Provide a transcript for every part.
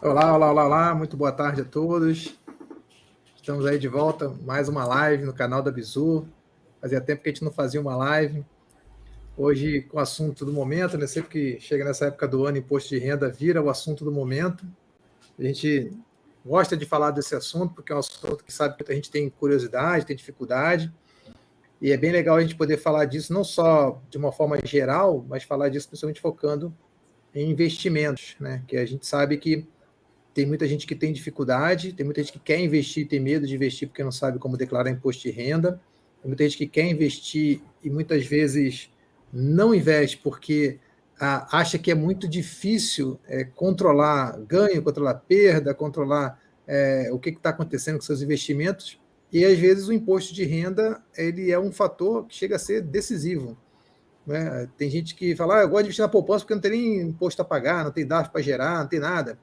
Olá, olá, olá, olá, muito boa tarde a todos. Estamos aí de volta, mais uma live no canal da Bizu. Fazia tempo que a gente não fazia uma live. Hoje, com o assunto do momento, né? Sempre que chega nessa época do ano, imposto de renda vira o assunto do momento. A gente gosta de falar desse assunto, porque é um assunto que sabe que a gente tem curiosidade, tem dificuldade. E é bem legal a gente poder falar disso, não só de uma forma geral, mas falar disso principalmente focando em investimentos, né? Que a gente sabe que tem muita gente que tem dificuldade, tem muita gente que quer investir, tem medo de investir porque não sabe como declarar imposto de renda, tem muita gente que quer investir e muitas vezes não investe porque acha que é muito difícil controlar ganho, controlar perda, controlar o que está acontecendo com seus investimentos, e às vezes o imposto de renda ele é um fator que chega a ser decisivo. Né? Tem gente que fala, eu gosto de investir na poupança porque não tem nem imposto a pagar, não tem DARF para gerar, não tem nada.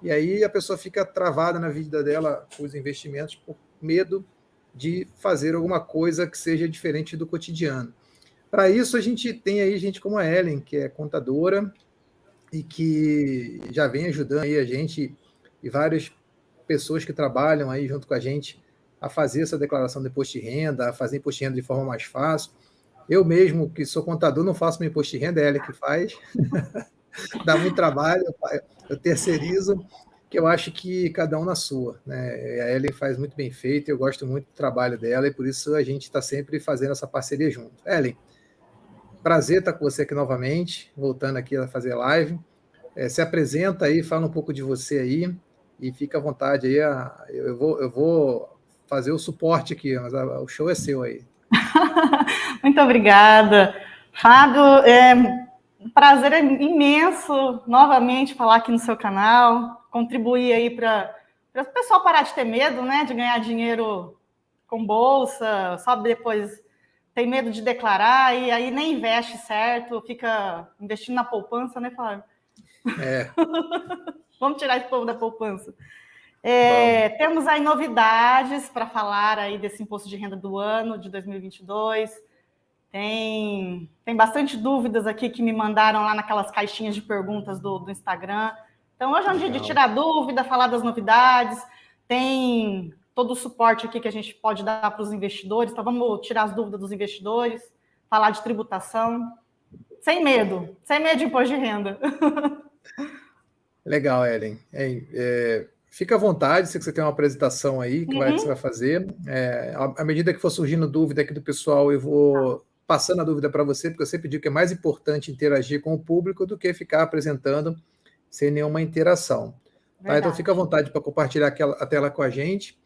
E aí a pessoa fica travada na vida dela com os investimentos por medo de fazer alguma coisa que seja diferente do cotidiano. Para isso, a gente tem aí gente como a Ellen, que é contadora e que já vem ajudando aí a gente e várias pessoas que trabalham aí junto com a gente a fazer essa declaração de imposto de renda, a fazer imposto de renda de forma mais fácil. Eu mesmo, que sou contador, não faço meu imposto de renda, é ela que faz. Dá muito trabalho, eu terceirizo, que eu acho que cada um na sua. Né? A Ellen faz muito bem feito, eu gosto muito do trabalho dela e por isso a gente está sempre fazendo essa parceria junto. Ellen, prazer estar com você aqui novamente, voltando aqui a fazer live. Se apresenta aí, fala um pouco de você aí e fica à vontade aí. Eu vou fazer o suporte aqui, mas o show é seu aí. Muito obrigada. Fábio, um prazer imenso novamente falar aqui no seu canal, contribuir aí para o pessoal parar de ter medo, né, de ganhar dinheiro com bolsa, só depois tem medo de declarar e aí nem investe certo, fica investindo na poupança, né, Fábio? Vamos tirar esse povo da poupança. Temos aí novidades para falar aí desse imposto de renda do ano de 2022. Tem bastante dúvidas aqui que me mandaram lá naquelas caixinhas de perguntas do Instagram. Então, hoje é um dia de tirar dúvida, falar das novidades. Tem todo o suporte aqui que a gente pode dar para os investidores. Então, vamos tirar as dúvidas dos investidores, falar de tributação. Sem medo de imposto de renda. Legal, Ellen. Fica à vontade, sei que você tem uma apresentação aí que você vai fazer. À medida que for surgindo dúvida aqui do pessoal, eu vou passando a dúvida para você, porque eu sempre digo que é mais importante interagir com o público do que ficar apresentando sem nenhuma interação. Tá? Então, fica à vontade para compartilhar a tela com a gente.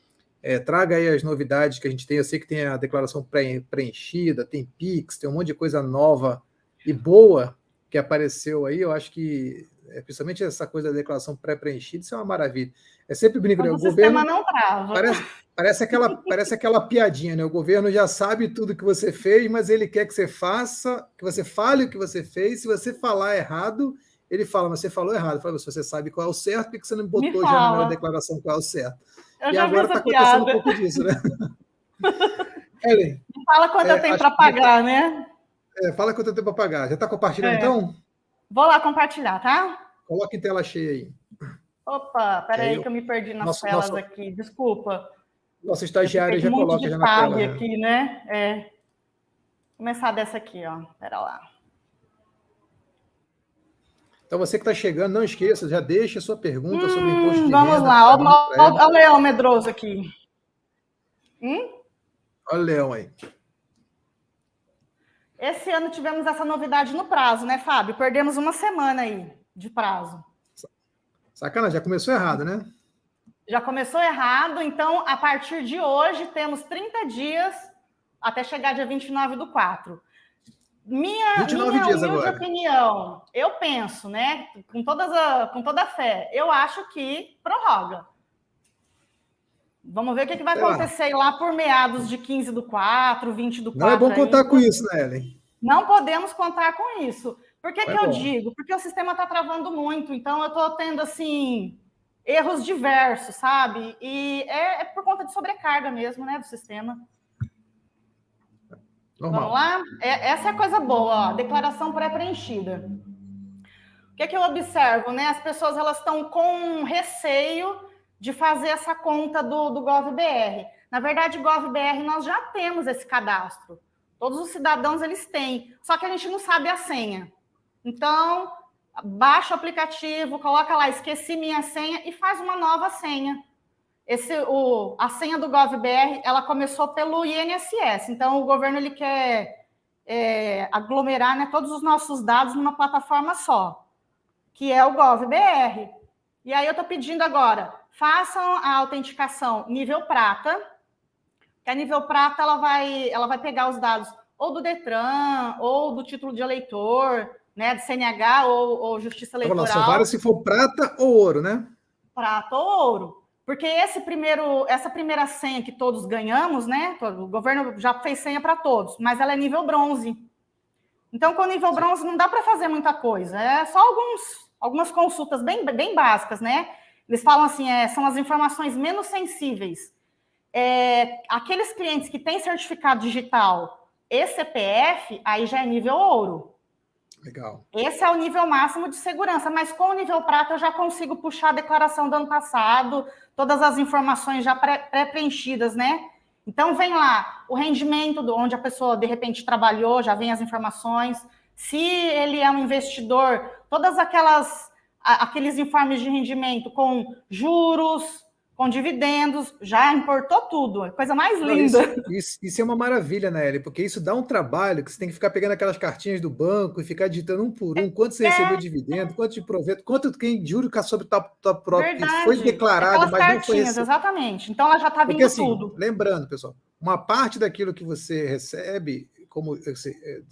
Traga aí as novidades que a gente tem. Eu sei que tem a declaração preenchida, tem Pix, tem um monte de coisa nova e boa que apareceu aí. Eu acho que principalmente essa coisa da declaração pré-preenchida, isso é uma maravilha. Sempre brinco, né? O governo não trava. Parece aquela piadinha, né? O governo já sabe tudo que você fez, mas ele quer que você faça, que você fale o que você fez. Se você falar errado, ele fala, mas você falou errado. Fala, se você sabe qual é o certo, por que você não botou já na minha declaração qual é o certo? E agora está acontecendo um pouco disso, né? Ellen, fala quanto eu tenho para pagar, né? Fala quanto eu tenho para pagar. Já está compartilhando, então? Vou lá compartilhar, tá? Coloca em tela cheia aí. Opa, peraí que eu me perdi nas telas aqui. Desculpa. Nosso estagiário já coloca já na tela. Aqui, né? Começar dessa aqui, ó. Pera lá. Então, você que está chegando, não esqueça, já deixa a sua pergunta sobre o imposto de renda. Vamos lá, olha o Leão medroso aqui. Olha o Leão aí. Esse ano tivemos essa novidade no prazo, né, Fábio? Perdemos uma semana aí de prazo. Sacanagem, já começou errado, né? Já começou errado, então, a partir de hoje, temos 30 dias até chegar dia 29/4. Minha humilde opinião, eu penso, né, com toda a fé, eu acho que prorroga. Vamos ver o que vai acontecer lá por meados de 15/4, 20/4. Não é bom contar com isso, né, Ellen? Não podemos contar com isso. Por que eu digo? Porque o sistema está travando muito, então eu estou tendo, assim, erros diversos, sabe? E é por conta de sobrecarga mesmo, né, do sistema. Normal. Vamos lá? Essa é a coisa boa, ó, declaração pré-preenchida. O que eu observo, né? As pessoas elas estão com receio de fazer essa conta do GovBR. Na verdade, GovBR nós já temos esse cadastro. Todos os cidadãos eles têm, só que a gente não sabe a senha. Então, baixa o aplicativo, coloca lá, esqueci minha senha e faz uma nova senha. A senha do GovBR, ela começou pelo INSS. Então, o governo ele quer aglomerar, né, todos os nossos dados numa plataforma só, que é o GovBR. E aí eu estou pedindo agora, façam a autenticação nível prata, que a nível prata ela vai pegar os dados ou do Detran, ou do título de eleitor, né, de CNH ou Justiça Eleitoral. Só vale se for prata ou ouro, né? Prata ou ouro. Porque essa primeira senha que todos ganhamos, né? O governo já fez senha para todos, mas ela é nível bronze. Então, com o nível bronze não dá para fazer muita coisa. É só algumas consultas bem básicas, né? Eles falam assim, são as informações menos sensíveis. Aqueles clientes que têm certificado digital e CPF, aí já é nível ouro. Legal. Esse é o nível máximo de segurança, mas com o nível prata eu já consigo puxar a declaração do ano passado, todas as informações já pré-preenchidas, né? Então vem lá o rendimento de onde a pessoa de repente trabalhou, já vem as informações. Se ele é um investidor, todas aqueles informes de rendimento com juros, com dividendos, já importou tudo, é coisa mais linda. Isso é uma maravilha, Nelly, porque isso dá um trabalho que você tem que ficar pegando aquelas cartinhas do banco e ficar digitando um por um, quanto você recebeu de dividendo, quanto de proveito, quanto quem juro sobre tal próprio que foi declarado, aquelas mas não foi recebido. Exatamente, então ela já está vindo assim, tudo. Lembrando, pessoal, uma parte daquilo que você recebe, como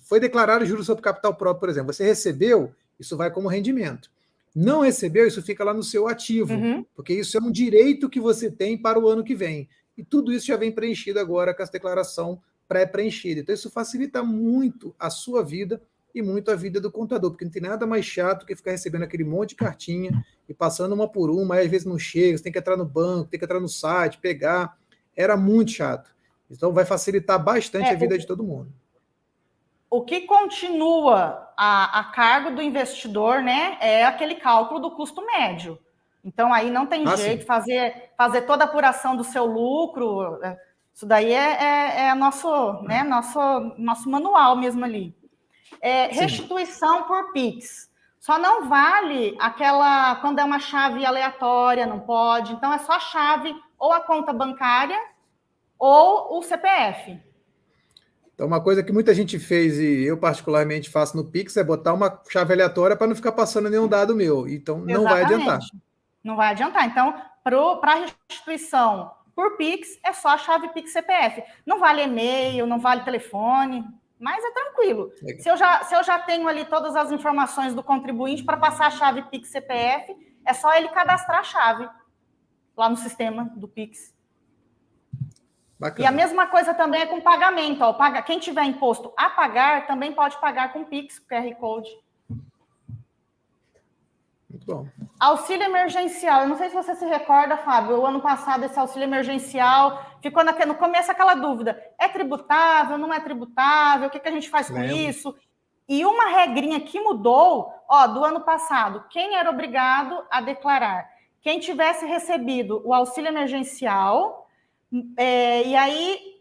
foi declarado juros sobre capital próprio, por exemplo, você recebeu, isso vai como rendimento. Não recebeu, isso fica lá no seu ativo, porque isso é um direito que você tem para o ano que vem. E tudo isso já vem preenchido agora com essa declaração pré-preenchida. Então, isso facilita muito a sua vida e muito a vida do contador, porque não tem nada mais chato que ficar recebendo aquele monte de cartinha e passando uma por uma, aí às vezes não chega, você tem que entrar no banco, tem que entrar no site, pegar. Era muito chato. Então, vai facilitar bastante a vida de todo mundo. O que continua a cargo do investidor, né, é aquele cálculo do custo médio. Então, aí não tem jeito, fazer toda a apuração do seu lucro, isso daí é nosso manual mesmo ali. Restituição por Pix. Só não vale quando é uma chave aleatória, não pode. Então, é só a chave ou a conta bancária ou o CPF. Então, uma coisa que muita gente fez, e eu particularmente faço no Pix, é botar uma chave aleatória para não ficar passando nenhum dado meu. Então, não vai adiantar. Não vai adiantar. Então, para restituição por Pix, é só a chave Pix CPF. Não vale e-mail, não vale telefone, mas é tranquilo. Se eu já tenho ali todas as informações do contribuinte para passar a chave Pix CPF, é só ele cadastrar a chave lá no sistema do Pix. Bacana. E a mesma coisa também é com pagamento. Quem tiver imposto a pagar, também pode pagar com Pix, QR Code. Muito bom. Auxílio emergencial. Eu não sei se você se recorda, Fábio, o ano passado esse auxílio emergencial ficou no começo aquela dúvida. É tributável, não é tributável? O que a gente faz com isso? E uma regrinha que mudou, do ano passado, quem era obrigado a declarar? Quem tivesse recebido o auxílio emergencial... e aí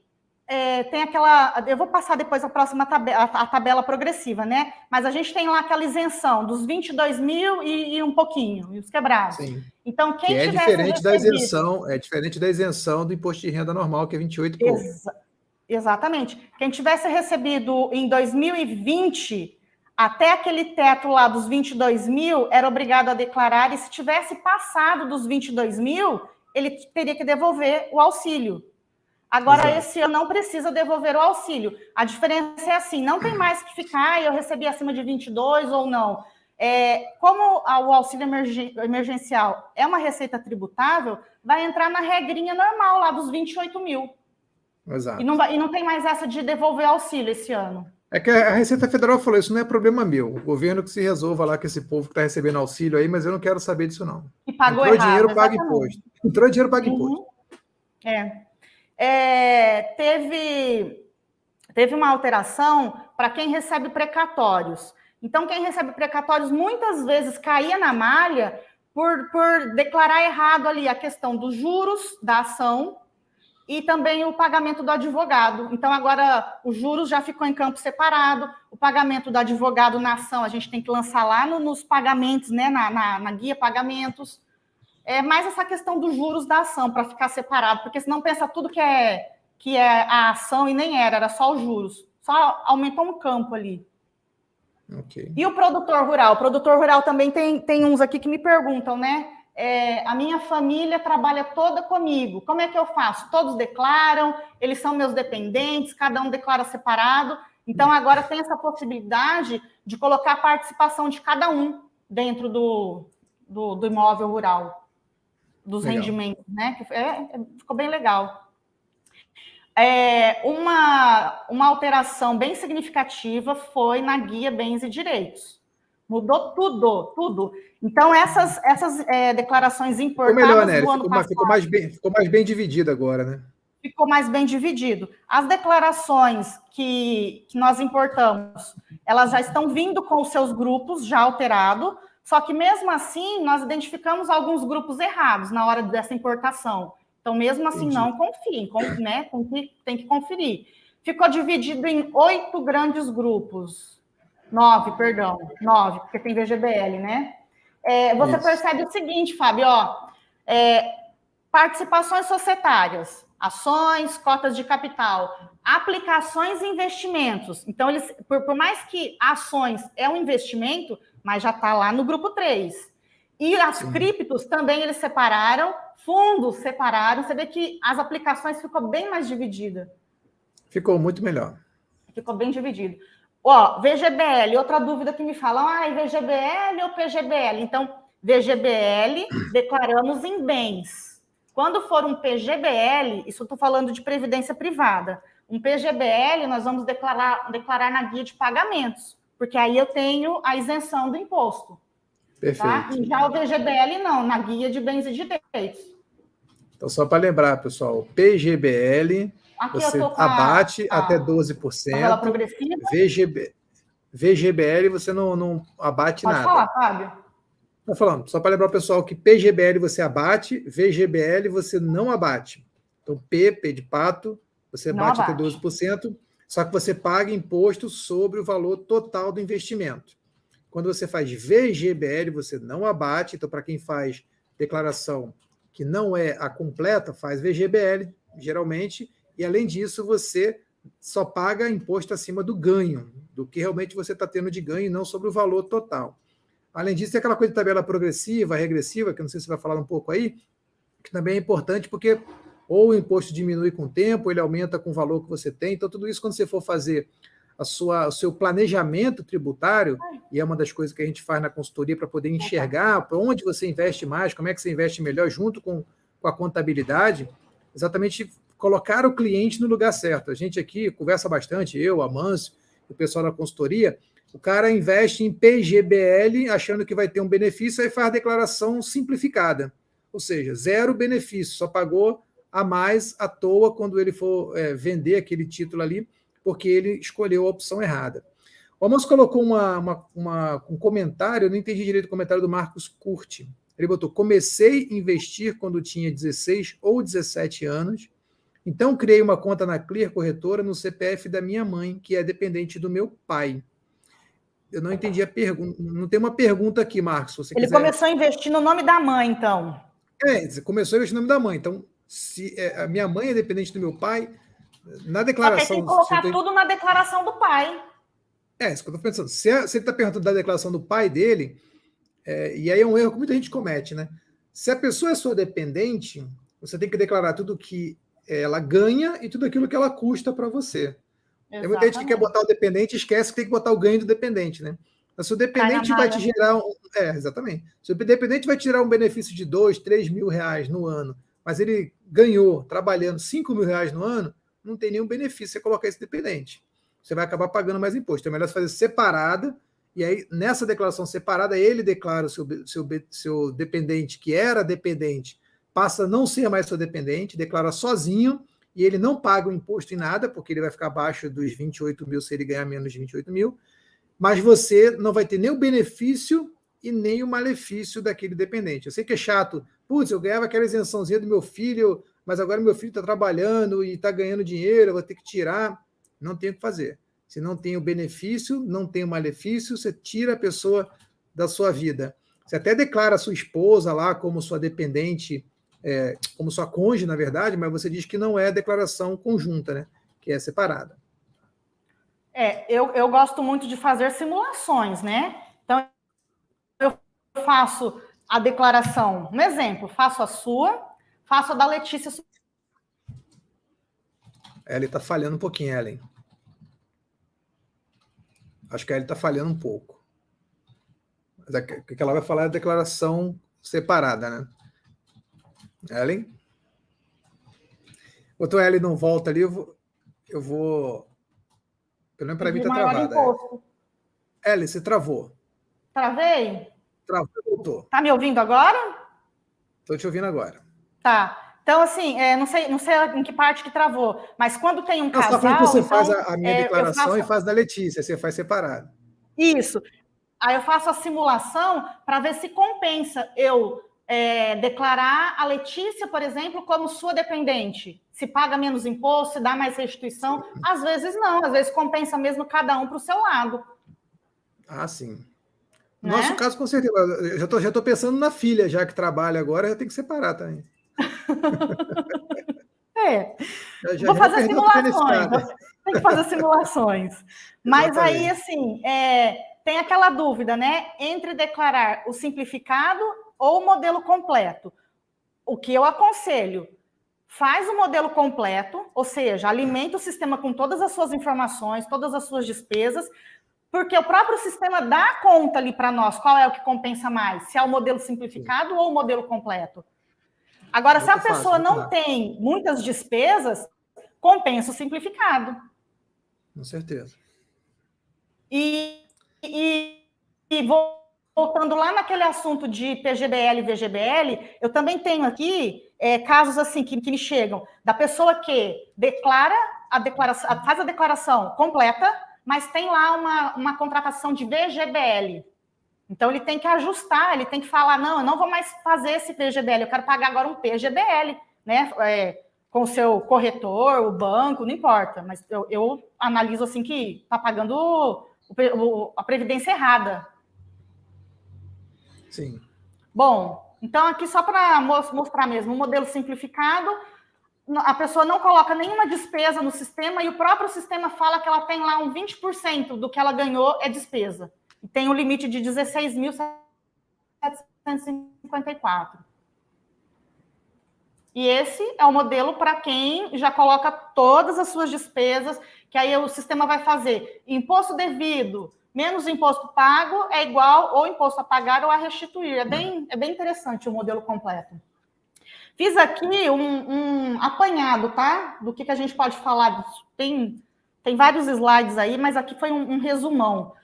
tem aquela... Eu vou passar depois a próxima a tabela progressiva, né? Mas a gente tem lá aquela isenção dos 22 mil e um pouquinho, e os quebrados. Sim. Então, quem tivesse diferente da isenção, é diferente da isenção do imposto de renda normal, que é 28 e pouco. Exatamente. Quem tivesse recebido em 2020, até aquele teto lá dos 22 mil, era obrigado a declarar, e se tivesse passado dos 22 mil... ele teria que devolver o auxílio. Agora, esse ano não precisa devolver o auxílio. A diferença é assim, não tem mais que ficar, eu recebi acima de 22 ou não. Como o auxílio emergencial é uma receita tributável, vai entrar na regrinha normal lá dos 28 mil. Exato. E não tem mais essa de devolver auxílio esse ano. É que a Receita Federal falou, isso não é problema meu. O governo que se resolva lá com esse povo que está recebendo auxílio aí, mas eu não quero saber disso, não. E pagou Entrou errado, dinheiro, paga imposto. Entrou dinheiro, paga imposto. Teve uma alteração para quem recebe precatórios. Então, quem recebe precatórios muitas vezes caía na malha por declarar errado ali a questão dos juros da ação e também o pagamento do advogado. Então, agora, os juros já ficou em campo separado, o pagamento do advogado na ação, a gente tem que lançar lá nos pagamentos, né, na guia pagamentos. É mais essa questão dos juros da ação, para ficar separado, porque senão pensa tudo que é a ação e nem era só os juros. Só aumentou um campo ali. Okay. E o produtor rural? O produtor rural também tem uns aqui que me perguntam, né? A minha família trabalha toda comigo. Como é que eu faço? Todos declaram, eles são meus dependentes, cada um declara separado. Então, agora tem essa possibilidade de colocar a participação de cada um dentro do imóvel rural, dos legal. Rendimentos, né? Ficou bem legal. Uma alteração bem significativa foi na guia Bens e Direitos. Mudou tudo. Então, essas declarações importadas ficou melhor, né? do ano passado... Ficou mais bem dividido agora, né? Ficou mais bem dividido. As declarações que nós importamos, elas já estão vindo com os seus grupos já alterados, só que mesmo assim, nós identificamos alguns grupos errados na hora dessa importação. Então, mesmo assim, não confiem, né? Tem que conferir. Ficou dividido em 8 grandes grupos. 9, porque tem VGBL, né? Você percebe o seguinte, Fábio, participações societárias, ações, cotas de capital, aplicações e investimentos. Então, eles, por mais que ações é um investimento, mas já está lá no grupo 3. E as criptos também eles separaram, fundos separaram. Você vê que as aplicações ficou bem mais dividida. Ficou muito melhor. Ficou bem dividido. VGBL, outra dúvida que me falam, VGBL ou PGBL? Então, VGBL declaramos em bens. Quando for um PGBL, isso eu estou falando de previdência privada, um PGBL nós vamos declarar na guia de pagamentos, porque aí eu tenho a isenção do imposto. Perfeito. Tá? E já o VGBL não, na guia de bens e direitos. Então, só para lembrar, pessoal, PGBL... Aqui você abate até 12%. Progressiva. VGBL você não abate nada. Pode falar, Fábio. Estou falando, só para lembrar o pessoal que PGBL você abate, VGBL você não abate. Então, P de pato, você abate até 12%, só que você paga imposto sobre o valor total do investimento. Quando você faz VGBL, você não abate. Então, para quem faz declaração que não é a completa, faz VGBL, geralmente. E, além disso, você só paga imposto acima do ganho, do que realmente você está tendo de ganho, e não sobre o valor total. Além disso, tem aquela coisa de tabela progressiva, regressiva, que eu não sei se você vai falar um pouco aí, que também é importante, porque ou o imposto diminui com o tempo, ele aumenta com o valor que você tem. Então, tudo isso, quando você for fazer o seu planejamento tributário, e é uma das coisas que a gente faz na consultoria para poder enxergar para onde você investe mais, como é que você investe melhor, junto com a contabilidade, exatamente colocar o cliente no lugar certo. A gente aqui conversa bastante, eu, Amâncio, o pessoal da consultoria, o cara investe em PGBL achando que vai ter um benefício, aí faz a declaração simplificada, ou seja, 0 benefício, só pagou a mais à toa quando ele for vender aquele título ali, porque ele escolheu a opção errada. O Amâncio colocou um comentário, eu não entendi direito o comentário do Marcos Curti. Ele botou, comecei a investir quando tinha 16 ou 17 anos, então, criei uma conta na Clear Corretora no CPF da minha mãe, que é dependente do meu pai. Eu não entendi a pergunta. Não tem uma pergunta aqui, Marcos. Se você Ele quiser... começou a investir no nome da mãe, então. Você começou a investir no nome da mãe. Então, se a minha mãe é dependente do meu pai, na declaração... Só que tem que colocar tudo na declaração do pai. Isso que eu estou pensando. Se ele está perguntando da declaração do pai dele, e aí é um erro que muita gente comete, né? Se a pessoa é sua dependente, você tem que declarar tudo que ela ganha e tudo aquilo que ela custa para você. Exatamente. Tem muita gente que quer botar o dependente e esquece que tem que botar o ganho do dependente, né? Mas se o dependente vai te gerar... exatamente. Se o dependente vai tirar um benefício de 2, 3 mil reais no ano, mas ele ganhou trabalhando 5 mil reais no ano, não tem nenhum benefício você colocar esse dependente. Você vai acabar pagando mais imposto. Então é melhor você fazer separada, e aí nessa declaração separada ele declara o seu dependente que era dependente, passa a não ser mais seu dependente, declara sozinho, e ele não paga o imposto em nada, porque ele vai ficar abaixo dos 28 mil se ele ganhar menos de 28 mil, mas você não vai ter nem o benefício e nem o malefício daquele dependente. Eu sei que é chato. Putz, eu ganhava aquela isençãozinha do meu filho, mas agora meu filho está trabalhando e está ganhando dinheiro, eu vou ter que tirar. Não tem o que fazer. Se não tem o benefício, não tem o malefício, você tira a pessoa da sua vida. Você até declara a sua esposa lá como sua dependente, como sua cônjuge, na verdade, mas você diz que não é declaração conjunta, né? Que é separada. Eu gosto muito de fazer simulações, né? Então, eu faço a declaração, um exemplo, faço a sua, faço a da Letícia. Ellen está falhando um pouquinho, Ellen. Acho que a Ellen está falhando um pouco. Mas o que ela vai falar é a declaração separada, né? Ellen? Enquanto a Ellen não volta ali, eu vou... Pelo menos para mim está travada. Ellen, você travou. Travei? Travou e voltou. Tá me ouvindo agora? Estou te ouvindo agora. Tá. Então, assim, não sei em que parte que travou, mas quando tem um casal... Só falando que você faz a minha declaração e faz da Letícia, você faz separado. Isso. Aí eu faço a simulação para ver se compensa eu declarar a Letícia, por exemplo, como sua dependente. Se paga menos imposto, se dá mais restituição. Às vezes não, às vezes compensa mesmo cada um para o seu lado. Ah, sim. No nosso caso, com certeza. Eu já estou pensando na filha, já que trabalha agora, já tem que separar também. Vou fazer simulações. Tem que fazer simulações. Mas aí, assim, tem aquela dúvida, né? Entre declarar o simplificado ou o modelo completo. O que eu aconselho? Faz o modelo completo, ou seja, alimenta o sistema com todas as suas informações, todas as suas despesas, porque o próprio sistema dá conta ali para nós qual é o que compensa mais, se é o modelo simplificado ou o modelo completo. Agora, se a pessoa não tem muitas despesas, compensa o simplificado. Com certeza. E voltando lá naquele assunto de PGBL e VGBL, eu também tenho aqui casos assim que me chegam da pessoa que faz a declaração completa, mas tem lá uma contratação de VGBL. Então, ele tem que ajustar, ele tem que falar, não, eu não vou mais fazer esse VGBL, eu quero pagar agora um PGBL, né? Com o seu corretor, o banco, não importa. Mas eu analiso assim que está pagando a previdência errada. Sim. Bom, então aqui só para mostrar mesmo, um modelo simplificado, a pessoa não coloca nenhuma despesa no sistema e o próprio sistema fala que ela tem lá um 20% do que ela ganhou é despesa. E tem um limite de 16.754. E esse é o modelo para quem já coloca todas as suas despesas, que aí o sistema vai fazer imposto devido menos imposto pago é igual ou imposto a pagar ou a restituir. É bem interessante o modelo completo. Fiz aqui um apanhado, tá? Do que a gente pode falar. Tem vários slides aí, mas aqui foi um resumão.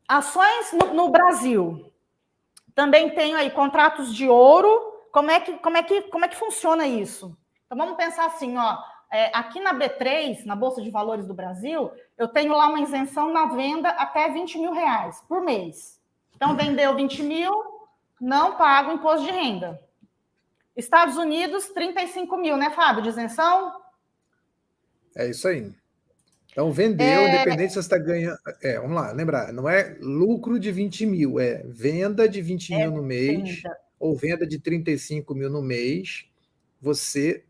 Ações no Brasil. Também tenho aí contratos de ouro. Como é que funciona isso? Então, vamos pensar assim, ó. Aqui na B3, na Bolsa de Valores do Brasil, eu tenho lá uma isenção na venda até R$20 mil por mês. Então, vendeu 20 mil, não pago imposto de renda. Estados Unidos, 35 mil, né, Fábio, de isenção? É isso aí. Então, vendeu, independente se você está ganhando... vamos lá, lembrar, não é lucro de 20 mil, é venda de 20 mil no mês, ou venda de 35 mil no mês, você...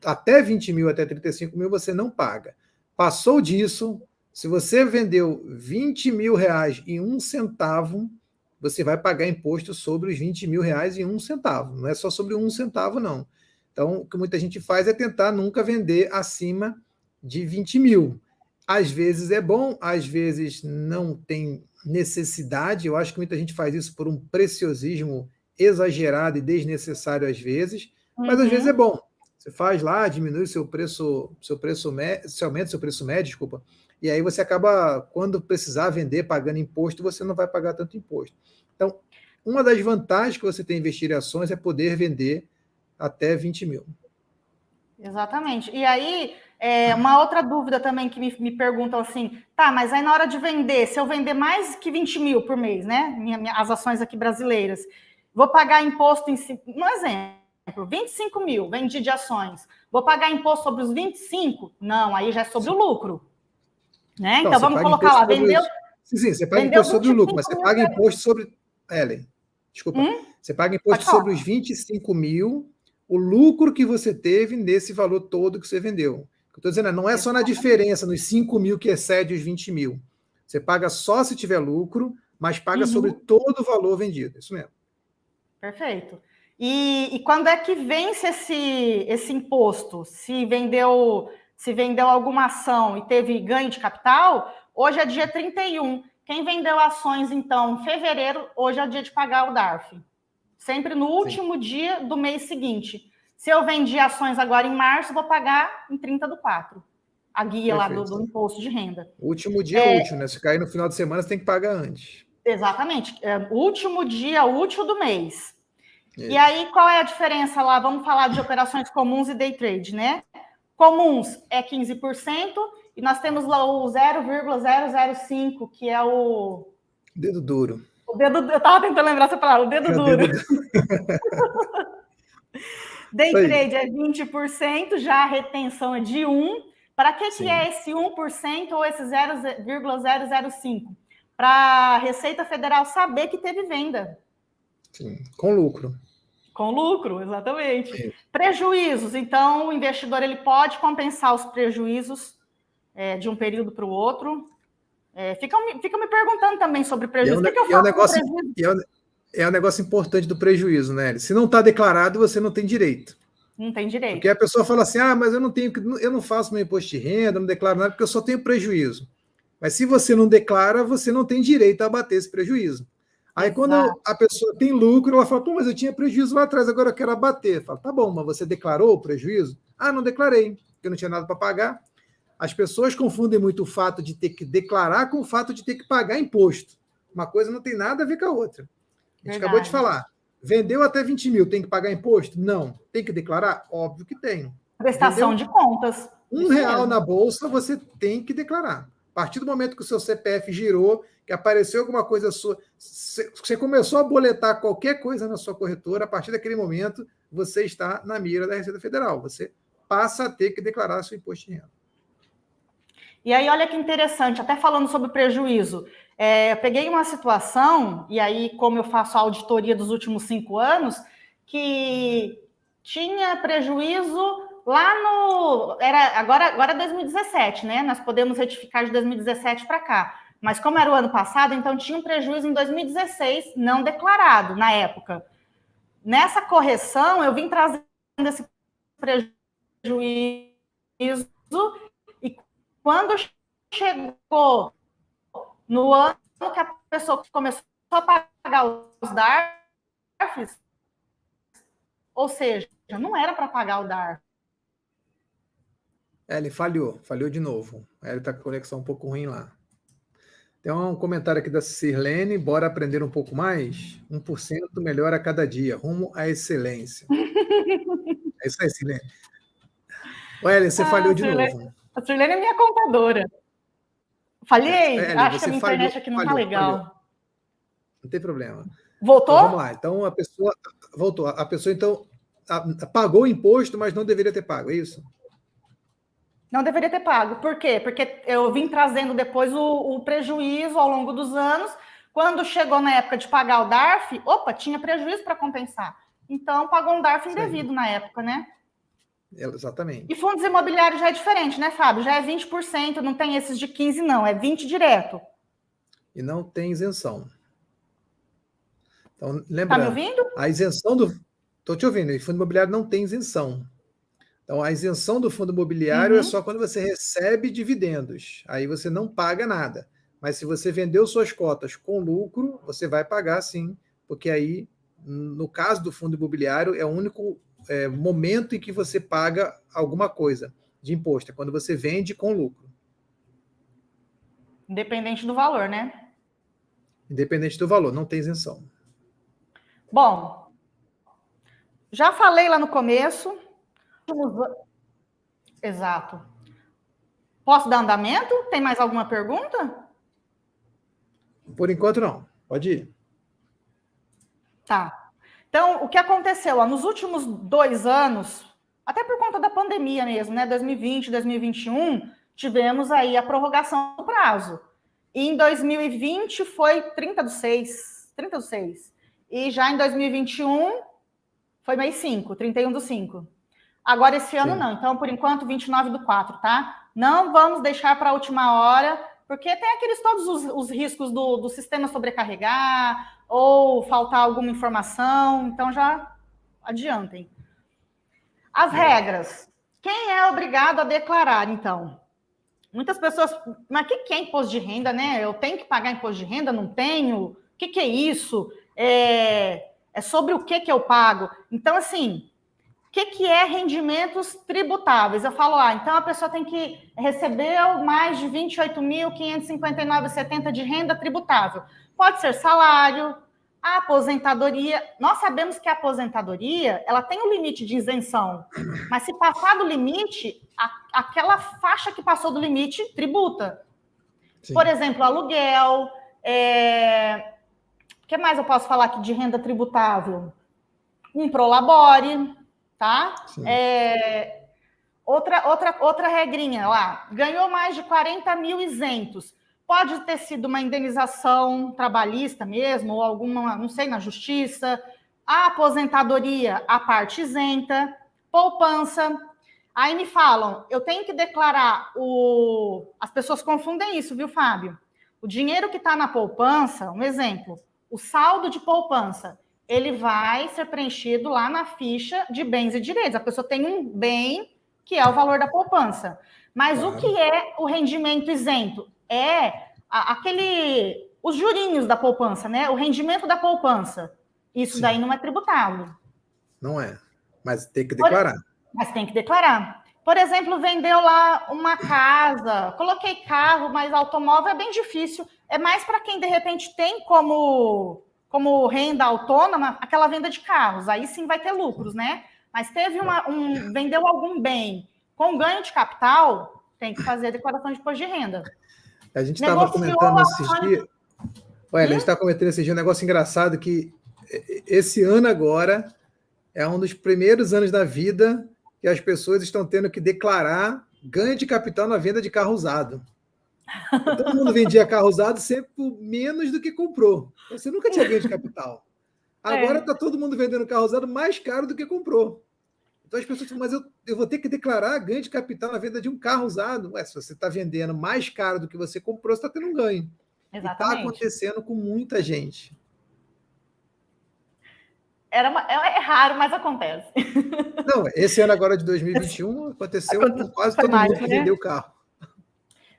Até 20 mil, até 35 mil, você não paga. Passou disso, se você vendeu 20 mil reais e 1 centavo, você vai pagar imposto sobre os 20 mil reais e 1 centavo. Não é só sobre 1 centavo, não. Então, o que muita gente faz é tentar nunca vender acima de 20 mil. Às vezes é bom, às vezes não tem necessidade. Eu acho que muita gente faz isso por um preciosismo exagerado e desnecessário às vezes, mas às vezes é bom. Você faz lá, diminui seu preço médio, você aumenta seu preço médio, desculpa, e aí você acaba, quando precisar vender pagando imposto, você não vai pagar tanto imposto. Então, uma das vantagens que você tem em investir em ações é poder vender até 20 mil. Exatamente. E aí, Uma outra dúvida também que me perguntam assim, tá, mas aí na hora de vender, se eu vender mais que 20 mil por mês, né? As ações aqui brasileiras, vou pagar imposto em si. Um exemplo, 25 mil, vendi de ações. Vou pagar imposto sobre os 25? Não, aí já é sobre o lucro. Né? Então vamos colocar lá, vendeu. Sim, você paga imposto sobre o lucro, mas você paga imposto sobre. Ellen, desculpa. Você paga imposto sobre os 25 mil, o lucro que você teve nesse valor todo que você vendeu. Eu estou dizendo, não é só na diferença, nos 5 mil que excede os 20 mil. Você paga só se tiver lucro, mas paga sobre todo o valor vendido. Isso mesmo. Perfeito. E quando é que vence esse imposto? Se vendeu alguma ação e teve ganho de capital, hoje é dia 31. Quem vendeu ações, então, em fevereiro, hoje é o dia de pagar o DARF. Sempre no último dia do mês seguinte. Se eu vendi ações agora em março, vou pagar em 30/4. A guia lá do imposto de renda. O último dia é útil, né? Se cair no final de semana, você tem que pagar antes. Exatamente. O último dia útil do mês. Isso. E aí, qual é a diferença lá? Vamos falar de operações comuns e day trade, né? Comuns é 15%, e nós temos lá o 0,005, que é o... Dedo duro. Eu estava tentando lembrar essa palavra, o dedo duro. Day trade é 20%, já a retenção é de 1%. Para que é esse 1% ou esse 0,005? Para a Receita Federal saber que teve venda. Sim, com lucro. Com lucro, exatamente. Prejuízos. Então, o investidor ele pode compensar os prejuízos de um período para o outro. Ficam me perguntando também sobre prejuízo. O que eu faço com prejuízo? É um negócio importante do prejuízo, né? Se não está declarado, você não tem direito. Não tem direito. Porque a pessoa fala assim, mas eu não faço meu imposto de renda, não declaro nada, porque eu só tenho prejuízo. Mas se você não declara, você não tem direito a abater esse prejuízo. Aí, quando a pessoa tem lucro, ela fala, mas eu tinha prejuízo lá atrás, agora eu quero abater. Fala, tá bom, mas você declarou o prejuízo? Não declarei, porque eu não tinha nada para pagar. As pessoas confundem muito o fato de ter que declarar com o fato de ter que pagar imposto. Uma coisa não tem nada a ver com a outra. A gente acabou de falar. Vendeu até 20 mil, tem que pagar imposto? Não. Tem que declarar? Óbvio que tem. Prestação de contas. R$1 na bolsa, você tem que declarar. A partir do momento que o seu CPF girou, que apareceu alguma coisa sua, você começou a boletar qualquer coisa na sua corretora, a partir daquele momento, você está na mira da Receita Federal. Você passa a ter que declarar seu imposto de renda. E aí, olha que interessante, até falando sobre prejuízo. Eu peguei uma situação, e aí, como eu faço a auditoria dos últimos 5 anos, que tinha prejuízo lá no... Agora é 2017, né? Nós podemos retificar de 2017 para cá. Mas como era o ano passado, então tinha um prejuízo em 2016 não declarado, na época. Nessa correção, eu vim trazendo esse prejuízo e quando chegou no ano que a pessoa começou a pagar os DARFs, ou seja, não era para pagar o DARF. Ele falhou de novo. Ele está com a conexão um pouco ruim lá. Tem um comentário aqui da Sirlene, bora aprender um pouco mais? 1% melhor a cada dia, rumo à excelência. É isso aí, Sirlene. Ellen, você falhou de novo. A Sirlene é minha contadora. Falhei? Acho que a minha internet aqui não está legal. Falhou. Não tem problema. Voltou? Então, vamos lá. Então, a pessoa voltou. A pessoa, então, pagou o imposto, mas não deveria ter pago, é isso? Não deveria ter pago. Por quê? Porque eu vim trazendo depois o prejuízo ao longo dos anos. Quando chegou na época de pagar o DARF, tinha prejuízo para compensar. Então, pagou um DARF indevido na época, né? Exatamente. E fundos imobiliários já é diferente, né, Fábio? Já é 20%, não tem esses de 15%, não. É 20% direto. E não tem isenção. Então, lembrando... Tá me ouvindo? A isenção do... Estou te ouvindo. E fundo imobiliário não tem isenção. Então, a isenção do fundo imobiliário é só quando você recebe dividendos. Aí você não paga nada. Mas se você vendeu suas cotas com lucro, você vai pagar sim, porque aí, no caso do fundo imobiliário, é o único momento em que você paga alguma coisa de imposto, é quando você vende com lucro. Independente do valor, né? Independente do valor, não tem isenção. Bom, já falei lá no começo. Exato. Posso dar andamento? Tem mais alguma pergunta? Por enquanto, não. Pode ir. Tá. Então, o que aconteceu? Ó, nos últimos 2 anos, até por conta da pandemia mesmo, né? 2020, 2021, tivemos aí a prorrogação do prazo. E em 2020 foi 30/6. 30/6. E já em 2021 foi mês 5, 31/5. Agora, esse ano não. Então, por enquanto, 29/4, tá? Não vamos deixar para a última hora, porque tem aqueles todos os riscos do sistema sobrecarregar ou faltar alguma informação. Então, já adiantem. As regras. Quem é obrigado a declarar, então? Muitas pessoas... Mas o que é imposto de renda, né? Eu tenho que pagar imposto de renda? Não tenho? O que é isso? É sobre o que eu pago? Então, assim... O que é rendimentos tributáveis? Eu falo, então a pessoa tem que receber mais de 28.559,70 de renda tributável. Pode ser salário, a aposentadoria. Nós sabemos que a aposentadoria ela tem um limite de isenção, mas se passar do limite, aquela faixa que passou do limite tributa. Sim. Por exemplo, aluguel. O que mais eu posso falar aqui de renda tributável? Um prolabore. Tá? Outra regrinha lá, ganhou mais de 40 mil isentos. Pode ter sido uma indenização trabalhista mesmo, ou alguma, não sei, na justiça. A aposentadoria, a parte isenta. Poupança. Aí me falam, eu tenho que declarar As pessoas confundem isso, viu, Fábio? O dinheiro que está na poupança, um exemplo, o saldo de poupança, ele vai ser preenchido lá na ficha de bens e direitos. A pessoa tem um bem que é o valor da poupança. Mas claro. O que é o rendimento isento? Os jurinhos da poupança, né? O rendimento da poupança. Isso Sim. Daí não é tributável. Não é, mas tem que declarar. Mas tem que declarar. Por exemplo, vendeu lá uma casa, coloquei carro, mas automóvel é bem difícil. É mais para quem, de repente, tem como renda autônoma, aquela venda de carros, aí sim vai ter lucros, né? Mas vendeu algum bem com ganho de capital, tem que fazer a declaração de imposto de renda. A gente estava comentando esses dias... Olha, a gente está comentando esses dias um negócio engraçado que esse ano agora é um dos primeiros anos da vida que as pessoas estão tendo que declarar ganho de capital na venda de carro usado. Todo mundo vendia carro usado sempre por menos do que comprou. Você nunca tinha ganho de capital. Agora está todo mundo vendendo carro usado mais caro do que comprou. Então as pessoas falam, mas eu vou ter que declarar ganho de capital na venda de um carro usado. Se você está vendendo mais caro do que você comprou, você está tendo um ganho. Exatamente. Está acontecendo com muita gente. É raro, mas acontece. Não, esse ano agora de 2021 aconteceu com quase todo mundo que vendeu o carro.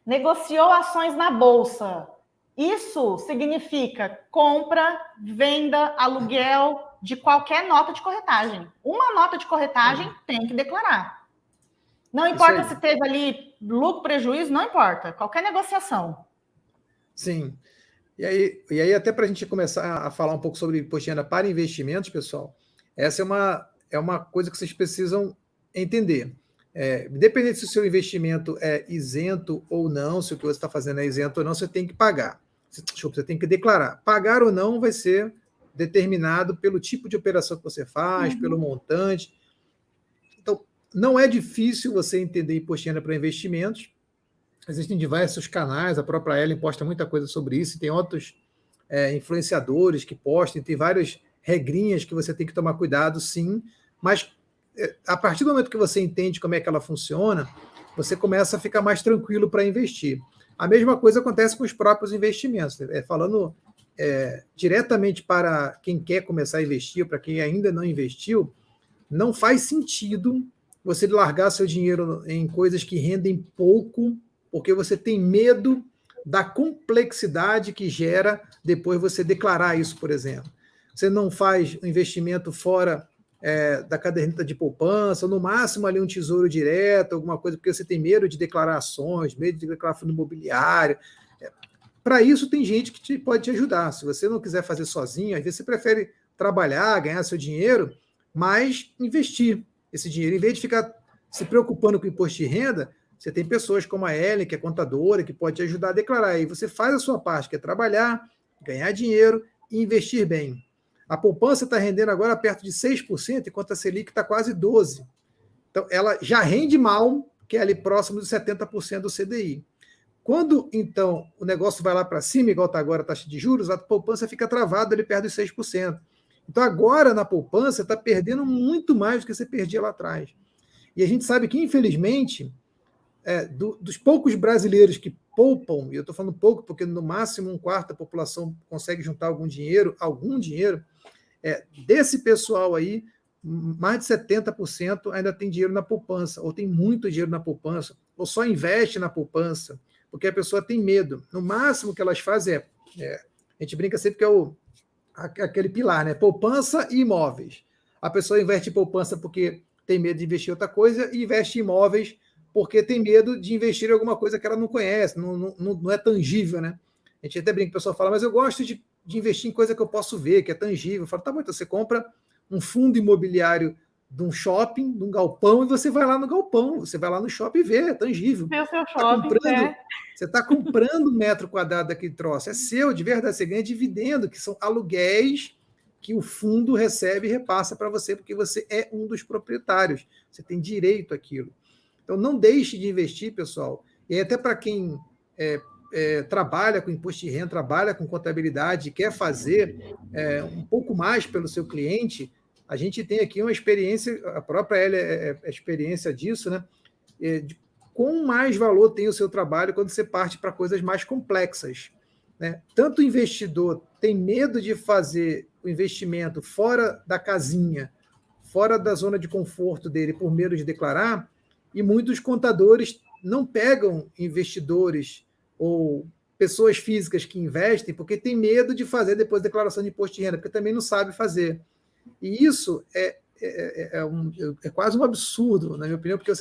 Negociou ações na bolsa. Isso significa compra, venda, aluguel de qualquer nota de corretagem. Uma nota de corretagem tem que declarar. Não importa se teve ali lucro, prejuízo, não importa. Qualquer negociação. Sim. E aí até para a gente começar a falar um pouco sobre imposto de renda para investimentos, pessoal, essa é uma coisa que vocês precisam entender. Independente se o seu investimento é isento ou não, se o que você está fazendo é isento ou não, você tem que pagar. Desculpa, você tem que declarar. Pagar ou não vai ser determinado pelo tipo de operação que você faz, pelo montante. Então, não é difícil você entender imposto de renda para investimentos. Existem diversos canais, a própria Ellen posta muita coisa sobre isso, tem outros influenciadores que postam, tem várias regrinhas que você tem que tomar cuidado, sim, mas a partir do momento que você entende como é que ela funciona, você começa a ficar mais tranquilo para investir. A mesma coisa acontece com os próprios investimentos. Falando diretamente para quem quer começar a investir, para quem ainda não investiu, não faz sentido você largar seu dinheiro em coisas que rendem pouco, porque você tem medo da complexidade que gera depois você declarar isso, por exemplo. Você não faz um investimento fora da caderneta de poupança, ou no máximo ali um tesouro direto, alguma coisa, porque você tem medo de declarar ações, medo de declarar fundo imobiliário. Para isso tem gente que pode te ajudar. Se você não quiser fazer sozinho, às vezes você prefere trabalhar, ganhar seu dinheiro, mas investir esse dinheiro. Em vez de ficar se preocupando com o imposto de renda, você tem pessoas como a Ellen, que é contadora, que pode te ajudar a declarar. Aí você faz a sua parte, que é trabalhar, ganhar dinheiro e investir bem. A poupança está rendendo agora perto de 6%, enquanto a Selic está quase 12%. Então, ela já rende mal, que é ali próximo de 70% do CDI. Quando, então, o negócio vai lá para cima, igual está agora a taxa de juros, a poupança fica travada ali perto dos 6%. Então, agora, na poupança, está perdendo muito mais do que você perdia lá atrás. E a gente sabe que, infelizmente, dos poucos brasileiros que poupam, e eu estou falando pouco porque no máximo um quarto da população consegue juntar algum dinheiro, desse pessoal aí, mais de 70% ainda tem dinheiro na poupança, ou tem muito dinheiro na poupança, ou só investe na poupança, porque a pessoa tem medo. No máximo que elas fazem a gente brinca sempre que é aquele pilar, né? Poupança e imóveis. A pessoa investe em poupança porque tem medo de investir em outra coisa e investe em imóveis porque tem medo de investir em alguma coisa que ela não conhece, não é tangível, né? A gente até brinca, o pessoal fala, mas eu gosto de investir em coisa que eu posso ver, que é tangível. Eu falo, tá bom, então você compra um fundo imobiliário de um shopping, de um galpão, e você vai lá no galpão, você vai lá no shopping e vê, é tangível. Vê o seu shopping, Você está comprando um metro quadrado daquele troço, é seu, de verdade, você ganha dividendo, que são aluguéis que o fundo recebe e repassa para você, porque você é um dos proprietários, você tem direito àquilo. Então, não deixe de investir, pessoal, e até para quem trabalha com imposto de renda, trabalha com contabilidade, quer fazer um pouco mais pelo seu cliente, a gente tem aqui uma experiência, a própria Elia é experiência disso, né? De quão mais valor tem o seu trabalho quando você parte para coisas mais complexas, né? Tanto o investidor tem medo de fazer o investimento fora da casinha, fora da zona de conforto dele, por medo de declarar, e muitos contadores não pegam investidores ou pessoas físicas que investem porque tem medo de fazer depois declaração de imposto de renda, porque também não sabe fazer. E isso é quase um absurdo, na minha opinião, porque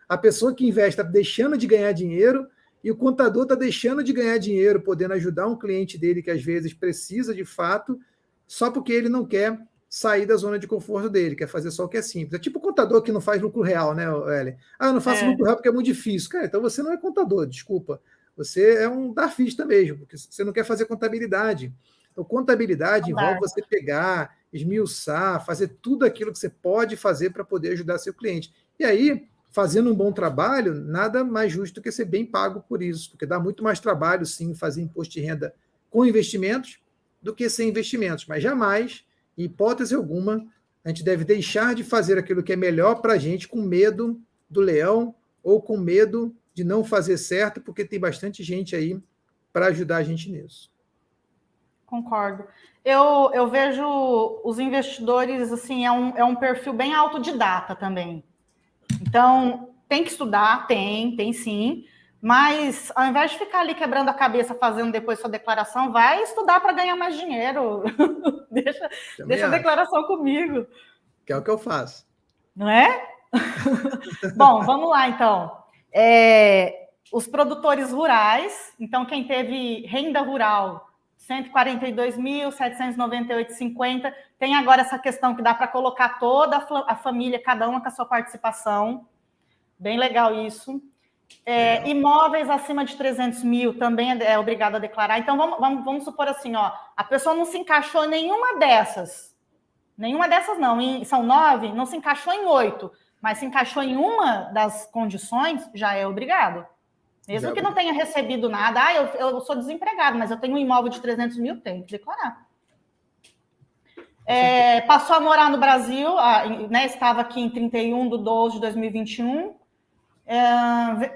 a pessoa que investe está deixando de ganhar dinheiro e o contador está deixando de ganhar dinheiro, podendo ajudar um cliente dele que às vezes precisa de fato, só porque ele não quer sair da zona de conforto dele, quer fazer só o que é simples. É tipo o contador que não faz lucro real, né, Ellen? Eu não faço lucro real porque é muito difícil. Cara, então você não é contador, desculpa. Você é um darfista mesmo, porque você não quer fazer contabilidade. Então, contabilidade envolve você pegar, esmiuçar, fazer tudo aquilo que você pode fazer para poder ajudar seu cliente. E aí, fazendo um bom trabalho, nada mais justo do que ser bem pago por isso, porque dá muito mais trabalho, sim, fazer imposto de renda com investimentos do que sem investimentos. Mas jamais, em hipótese alguma, a gente deve deixar de fazer aquilo que é melhor para a gente com medo do leão ou com medo de não fazer certo, porque tem bastante gente aí para ajudar a gente nisso. Concordo. Eu vejo os investidores, assim, é um perfil bem autodidata também. Então, tem que estudar, tem sim, mas ao invés de ficar ali quebrando a cabeça fazendo depois sua declaração, vai estudar para ganhar mais dinheiro. deixa a declaração comigo. Que é o que eu faço. Não é? Bom, vamos lá, então. Os produtores rurais, então quem teve renda rural, 142.798,50, tem agora essa questão que dá para colocar toda a família, cada uma com a sua participação. Bem legal isso. Imóveis acima de 300 mil também é obrigado a declarar. Então, vamos supor assim, ó, a pessoa não se encaixou em nenhuma dessas. Nenhuma dessas não, são 9, não se encaixou em 8, mas se encaixou em uma das condições, já é obrigado. Mesmo que não tenha recebido nada, eu sou desempregado, mas eu tenho um imóvel de 300 mil, tenho que declarar. Passou a morar no Brasil, né, estava aqui em 31/12/2021.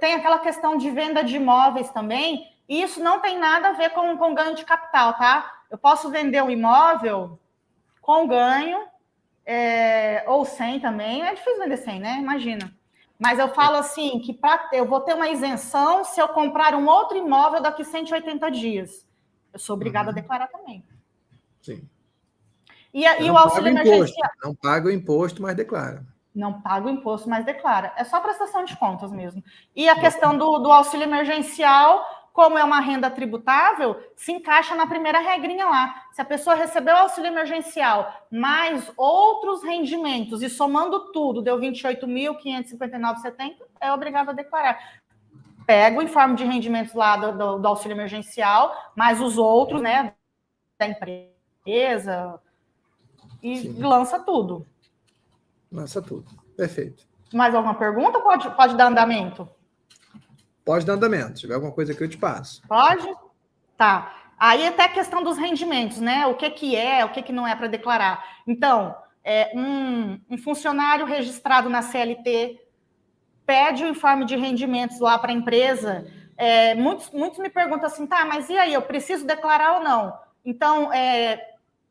Tem aquela questão de venda de imóveis também, e isso não tem nada a ver com ganho de capital, tá? Eu posso vender um imóvel com ganho, ou sem também. É difícil vender sem, né? Imagina. Mas eu falo assim, que eu vou ter uma isenção se eu comprar um outro imóvel daqui 180 dias. Eu sou obrigada a declarar também. Sim. E o auxílio emergencial? Não paga o imposto, mas declara. Não paga o imposto, mas declara. É só prestação de contas mesmo. E a questão do auxílio emergencial, como é uma renda tributável, se encaixa na primeira regrinha lá. Se a pessoa recebeu o auxílio emergencial mais outros rendimentos e somando tudo, deu 28.559,70, é obrigado a declarar. pega o informe de rendimentos lá do auxílio emergencial, mais os outros, né, da empresa, e lança tudo. Lança tudo. Perfeito. Mais alguma pergunta ou pode dar andamento? Pode dar andamento. Se tiver alguma coisa que eu te passo. Pode? Tá. Aí até a questão dos rendimentos, né? O que é, o que não é para declarar. Então, um funcionário registrado na CLT pede o informe de rendimentos lá para a empresa. Muitos me perguntam assim, tá, mas e aí, eu preciso declarar ou não? Então,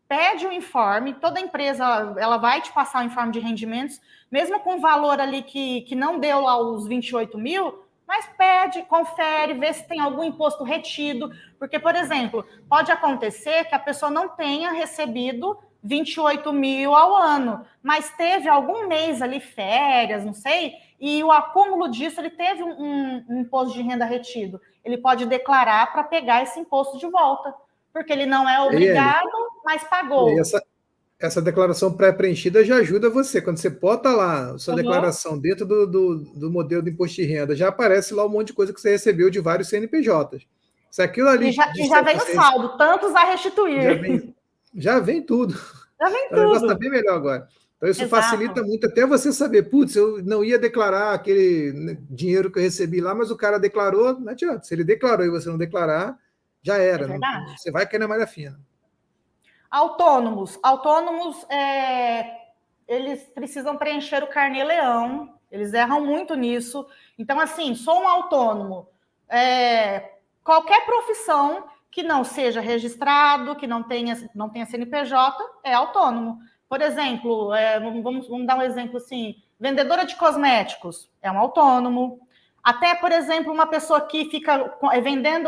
pede o informe, toda empresa ela vai te passar o informe de rendimentos, mesmo com o valor ali que não deu lá os 28 mil, mas pede, confere, vê se tem algum imposto retido, porque, por exemplo, pode acontecer que a pessoa não tenha recebido 28 mil ao ano, mas teve algum mês ali, férias, não sei, e o acúmulo disso, ele teve um imposto de renda retido. Ele pode declarar para pegar esse imposto de volta, porque ele não é obrigado, mas pagou. E essa declaração pré-preenchida já ajuda você. Quando você bota lá sua declaração dentro do modelo de imposto de renda, já aparece lá um monte de coisa que você recebeu de vários CNPJs. Se aquilo ali... E já vem o saldo, tantos a restituir. Já vem tudo. Já vem tudo. O negócio está bem melhor agora. Então, isso facilita muito, até você saber, putz, eu não ia declarar aquele dinheiro que eu recebi lá, mas o cara declarou, não adianta. Se ele declarou e você não declarar, já era. Você vai cair na malha fina. Autônomos, eles precisam preencher o carnê-leão, eles erram muito nisso. Então, assim, sou um autônomo. Qualquer profissão que não seja registrado, que não tenha CNPJ, é autônomo. Por exemplo, vamos dar um exemplo assim, vendedora de cosméticos, é um autônomo. Até, por exemplo, uma pessoa que fica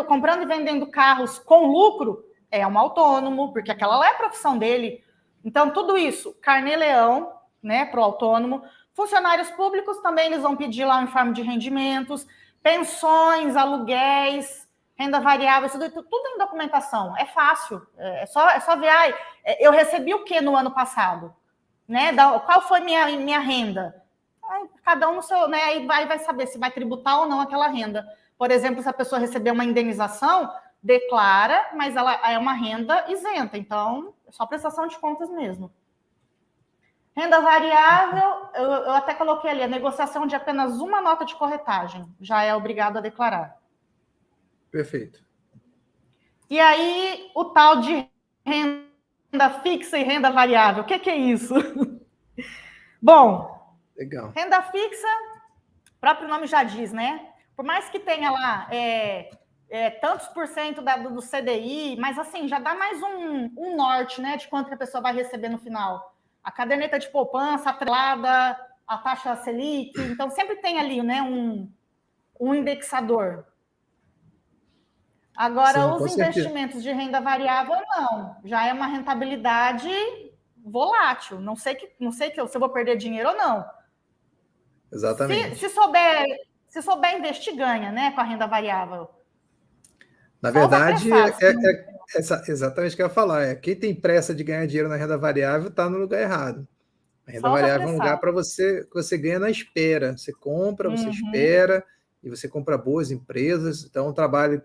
comprando e vendendo carros com lucro, é um autônomo, porque aquela lá é a profissão dele. Então, tudo isso, carnê-leão, né, para o autônomo. Funcionários públicos também, eles vão pedir lá um informe de rendimentos, pensões, aluguéis, renda variável, tudo em documentação. É fácil, é só ver, eu recebi o que no ano passado? Né? Qual foi minha renda? Aí, cada um no seu, né? Aí vai saber se vai tributar ou não aquela renda. Por exemplo, se a pessoa receber uma indenização, declara, mas ela é uma renda isenta, então é só prestação de contas mesmo. Renda variável, eu até coloquei ali, a negociação de apenas uma nota de corretagem, já é obrigado a declarar. Perfeito. E aí, o tal de renda fixa e renda variável, o que é isso? Bom, legal. Renda fixa, o próprio nome já diz, né? Por mais que tenha lá tantos por cento do CDI, mas assim, já dá mais um norte, né, de quanto que a pessoa vai receber no final. A caderneta de poupança atrelada, a taxa Selic, então sempre tem ali, né, um indexador. Agora, os investimentos de renda variável, não. Já é uma rentabilidade volátil. Não sei se eu vou perder dinheiro ou não. Exatamente. Se souber investir, ganha, né, com a renda variável. Na verdade, exatamente o que eu ia falar. Quem tem pressa de ganhar dinheiro na renda variável está no lugar errado. A renda variável é um lugar para que você ganha na espera. Você compra, você espera, e você compra boas empresas. Então, o trabalho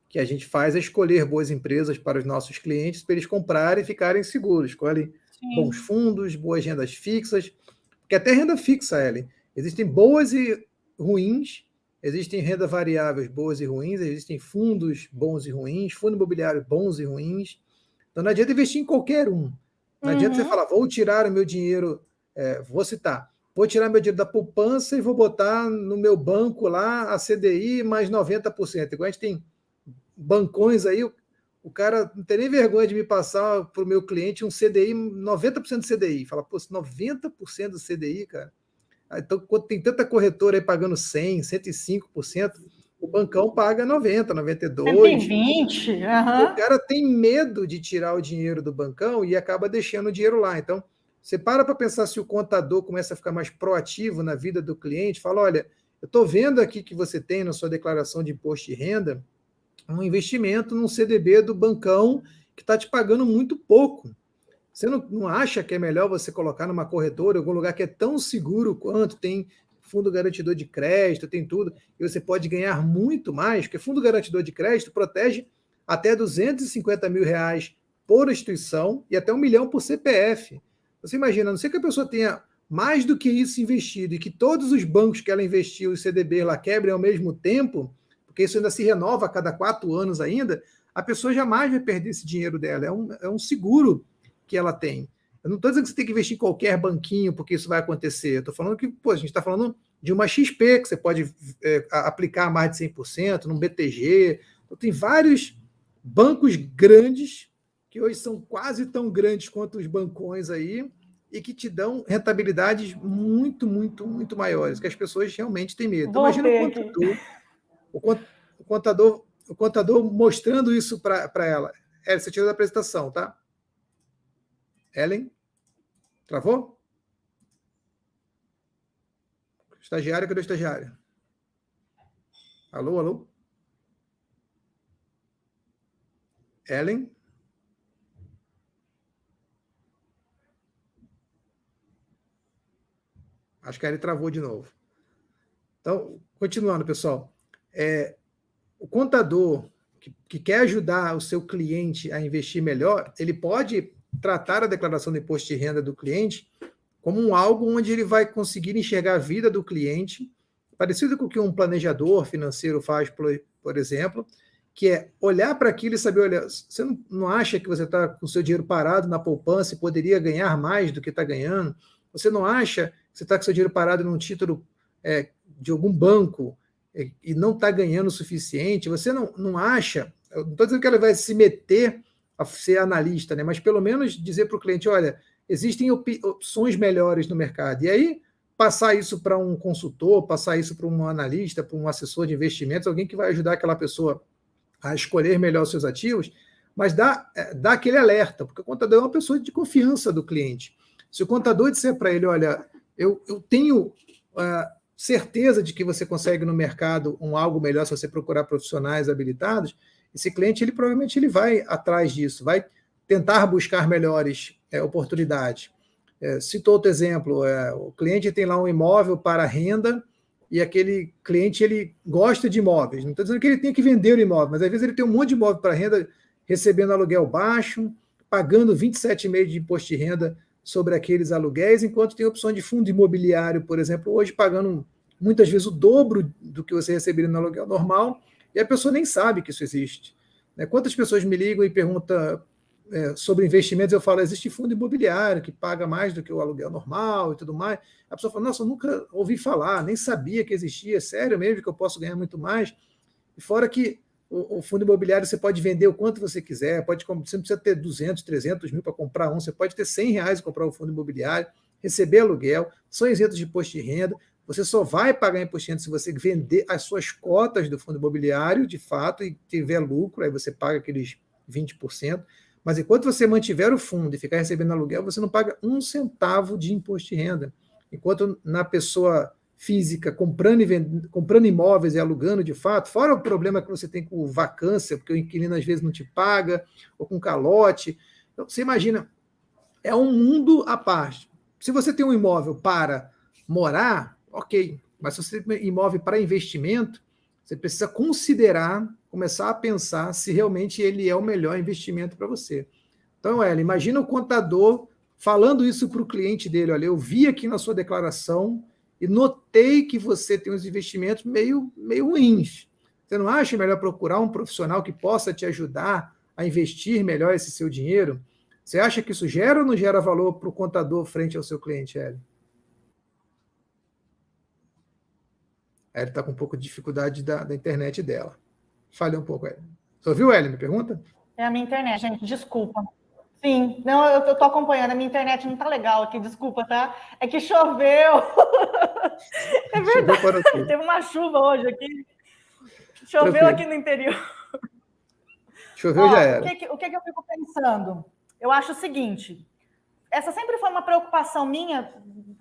que a gente faz é escolher boas empresas para os nossos clientes, para eles comprarem e ficarem seguros. Escolhe bons fundos, boas rendas fixas, porque até renda fixa, Ellen, existem boas e ruins, existem renda variáveis boas e ruins, existem fundos bons e ruins, fundo imobiliário bons e ruins. Então não adianta investir em qualquer um. Não adianta você falar, vou tirar o meu dinheiro, vou tirar meu dinheiro da poupança e vou botar no meu banco lá a CDI mais 90%. Igual a gente tem bancões aí, o cara não tem nem vergonha de me passar para o meu cliente um CDI, 90% do CDI. Fala, pô, 90% do CDI, cara. Então, quando tem tanta corretora aí pagando 100%, 105%, o bancão paga 90%, 92%. 120%. O cara tem medo de tirar o dinheiro do bancão e acaba deixando o dinheiro lá. Então, você para pensar se o contador começa a ficar mais proativo na vida do cliente, fala, olha, eu estou vendo aqui que você tem na sua declaração de imposto de renda um investimento num CDB do bancão que está te pagando muito pouco. Você não acha que é melhor você colocar numa corretora, em algum lugar que é tão seguro quanto, tem fundo garantidor de crédito, tem tudo, e você pode ganhar muito mais, porque fundo garantidor de crédito protege até R$ 250 mil por instituição e até 1 milhão por CPF. Você imagina, a não ser que a pessoa tenha mais do que isso investido e que todos os bancos que ela investiu, os CDBs lá, quebrem ao mesmo tempo, porque isso ainda se renova a cada 4 anos ainda, a pessoa jamais vai perder esse dinheiro dela. É um seguro que ela tem. Eu não estou dizendo que você tem que investir em qualquer banquinho porque isso vai acontecer. Eu estou falando que, a gente está falando de uma XP, que você pode aplicar mais de 100%, num BTG. Então, tem vários bancos grandes, que hoje são quase tão grandes quanto os bancões aí, e que te dão rentabilidades muito, muito, muito maiores, que as pessoas realmente têm medo. Então, imagina o contador mostrando isso para ela. Você tirou da apresentação, tá? Ellen? Travou? Estagiário, cadê o estagiário? Alô, alô? Ellen? Acho que ele travou de novo. Então, continuando, pessoal. O contador que quer ajudar o seu cliente a investir melhor, ele pode tratar a declaração do imposto de renda do cliente como algo onde ele vai conseguir enxergar a vida do cliente, parecido com o que um planejador financeiro faz, por exemplo, que é olhar para aquilo e saber, olha, você não acha que você está com o seu dinheiro parado na poupança e poderia ganhar mais do que está ganhando? Você não acha que você está com o seu dinheiro parado num título de algum banco e não está ganhando o suficiente? Você não acha, eu não estou dizendo que ela vai se meter a ser analista, né? Mas pelo menos dizer para o cliente, olha, existem opções melhores no mercado. E aí, passar isso para um consultor, passar isso para um analista, para um assessor de investimentos, alguém que vai ajudar aquela pessoa a escolher melhor os seus ativos, mas dá aquele alerta, porque o contador é uma pessoa de confiança do cliente. Se o contador disser para ele, olha, eu tenho certeza de que você consegue no mercado algo melhor se você procurar profissionais habilitados, esse cliente, provavelmente ele vai atrás disso, vai tentar buscar melhores oportunidades. Cito outro exemplo, o cliente tem lá um imóvel para renda e aquele cliente ele gosta de imóveis. Não estou dizendo que ele tem que vender o imóvel, mas às vezes ele tem um monte de imóvel para renda, recebendo aluguel baixo, pagando 27,5% de imposto de renda sobre aqueles aluguéis, enquanto tem opção de fundo imobiliário, por exemplo, hoje pagando muitas vezes o dobro do que você receberia no aluguel normal, e a pessoa nem sabe que isso existe. Quantas pessoas me ligam e perguntam sobre investimentos, eu falo, existe fundo imobiliário que paga mais do que o aluguel normal e tudo mais. A pessoa fala, nossa, eu nunca ouvi falar, nem sabia que existia, sério mesmo que eu posso ganhar muito mais? E fora que o fundo imobiliário você pode vender o quanto você quiser, você não precisa ter 200, 300 mil para comprar um, você pode ter R$100 e comprar um fundo imobiliário, receber aluguel, são isentos de imposto de renda, você só vai pagar imposto de renda se você vender as suas cotas do fundo imobiliário, de fato, e tiver lucro, aí você paga aqueles 20%, mas enquanto você mantiver o fundo e ficar recebendo aluguel, você não paga um centavo de imposto de renda. Enquanto na pessoa física, comprando imóveis e alugando de fato, fora o problema que você tem com vacância, porque o inquilino às vezes não te paga, ou com calote. Então, você imagina, é um mundo à parte. Se você tem um imóvel para morar, ok, mas se você tem um imóvel para investimento, você precisa considerar, começar a pensar se realmente ele é o melhor investimento para você. Então, imagina o contador falando isso para o cliente dele, olha, eu vi aqui na sua declaração e notei que você tem uns investimentos meio ruins. Você não acha melhor procurar um profissional que possa te ajudar a investir melhor esse seu dinheiro? Você acha que isso gera ou não gera valor para o contador frente ao seu cliente, Hélio? Ele está com um pouco de dificuldade da internet dela. Falei um pouco, Hélio. Você ouviu, Hélio, me pergunta? É a minha internet, gente, desculpa. Sim, não, eu estou acompanhando, a minha internet não está legal aqui, desculpa, tá? É que choveu. É verdade, teve uma chuva hoje aqui. Choveu tranquilo. Aqui no interior. Choveu, já era. O que eu fico pensando? Eu acho o seguinte, essa sempre foi uma preocupação minha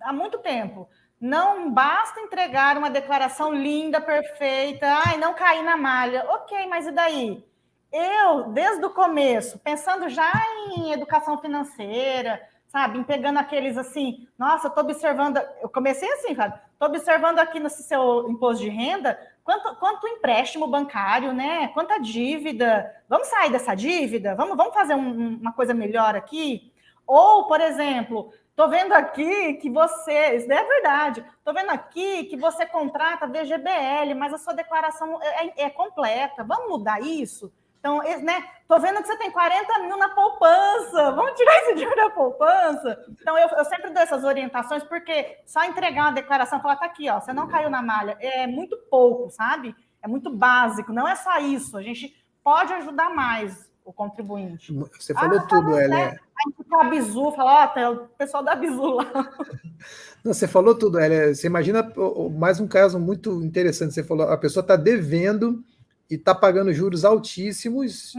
há muito tempo. Não basta entregar uma declaração linda, perfeita, não cair na malha. Ok, mas e daí? Eu, desde o começo, pensando já em educação financeira, sabe? Pegando aqueles assim, nossa, eu estou observando, eu comecei assim, Fábio, estou observando aqui no seu imposto de renda, quanto empréstimo bancário, né? Quanta dívida, vamos sair dessa dívida? Vamos fazer uma coisa melhor aqui? Ou, por exemplo, estou vendo aqui que você, isso é verdade, estou vendo aqui que você contrata VGBL, mas a sua declaração é completa, vamos mudar isso? Então, né? Estou vendo que você tem 40 mil na poupança. Vamos tirar esse dinheiro da poupança? Então, eu sempre dou essas orientações, porque só entregar uma declaração e falar, tá aqui, ó, você não caiu na malha, é muito pouco, sabe? É muito básico, não é só isso. A gente pode ajudar mais o contribuinte. Você falou tudo, Hélia. A Bizu, fala, ó, tem o pessoal da Bizu lá. Não, você falou tudo, Hélia. Você imagina mais um caso muito interessante. Você falou, a pessoa está devendo e está pagando juros altíssimos,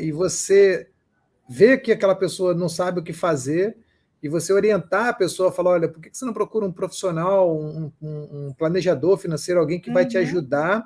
e você vê que aquela pessoa não sabe o que fazer, e você orientar a pessoa, falar, olha, por que você não procura um profissional, um planejador financeiro, alguém que vai te ajudar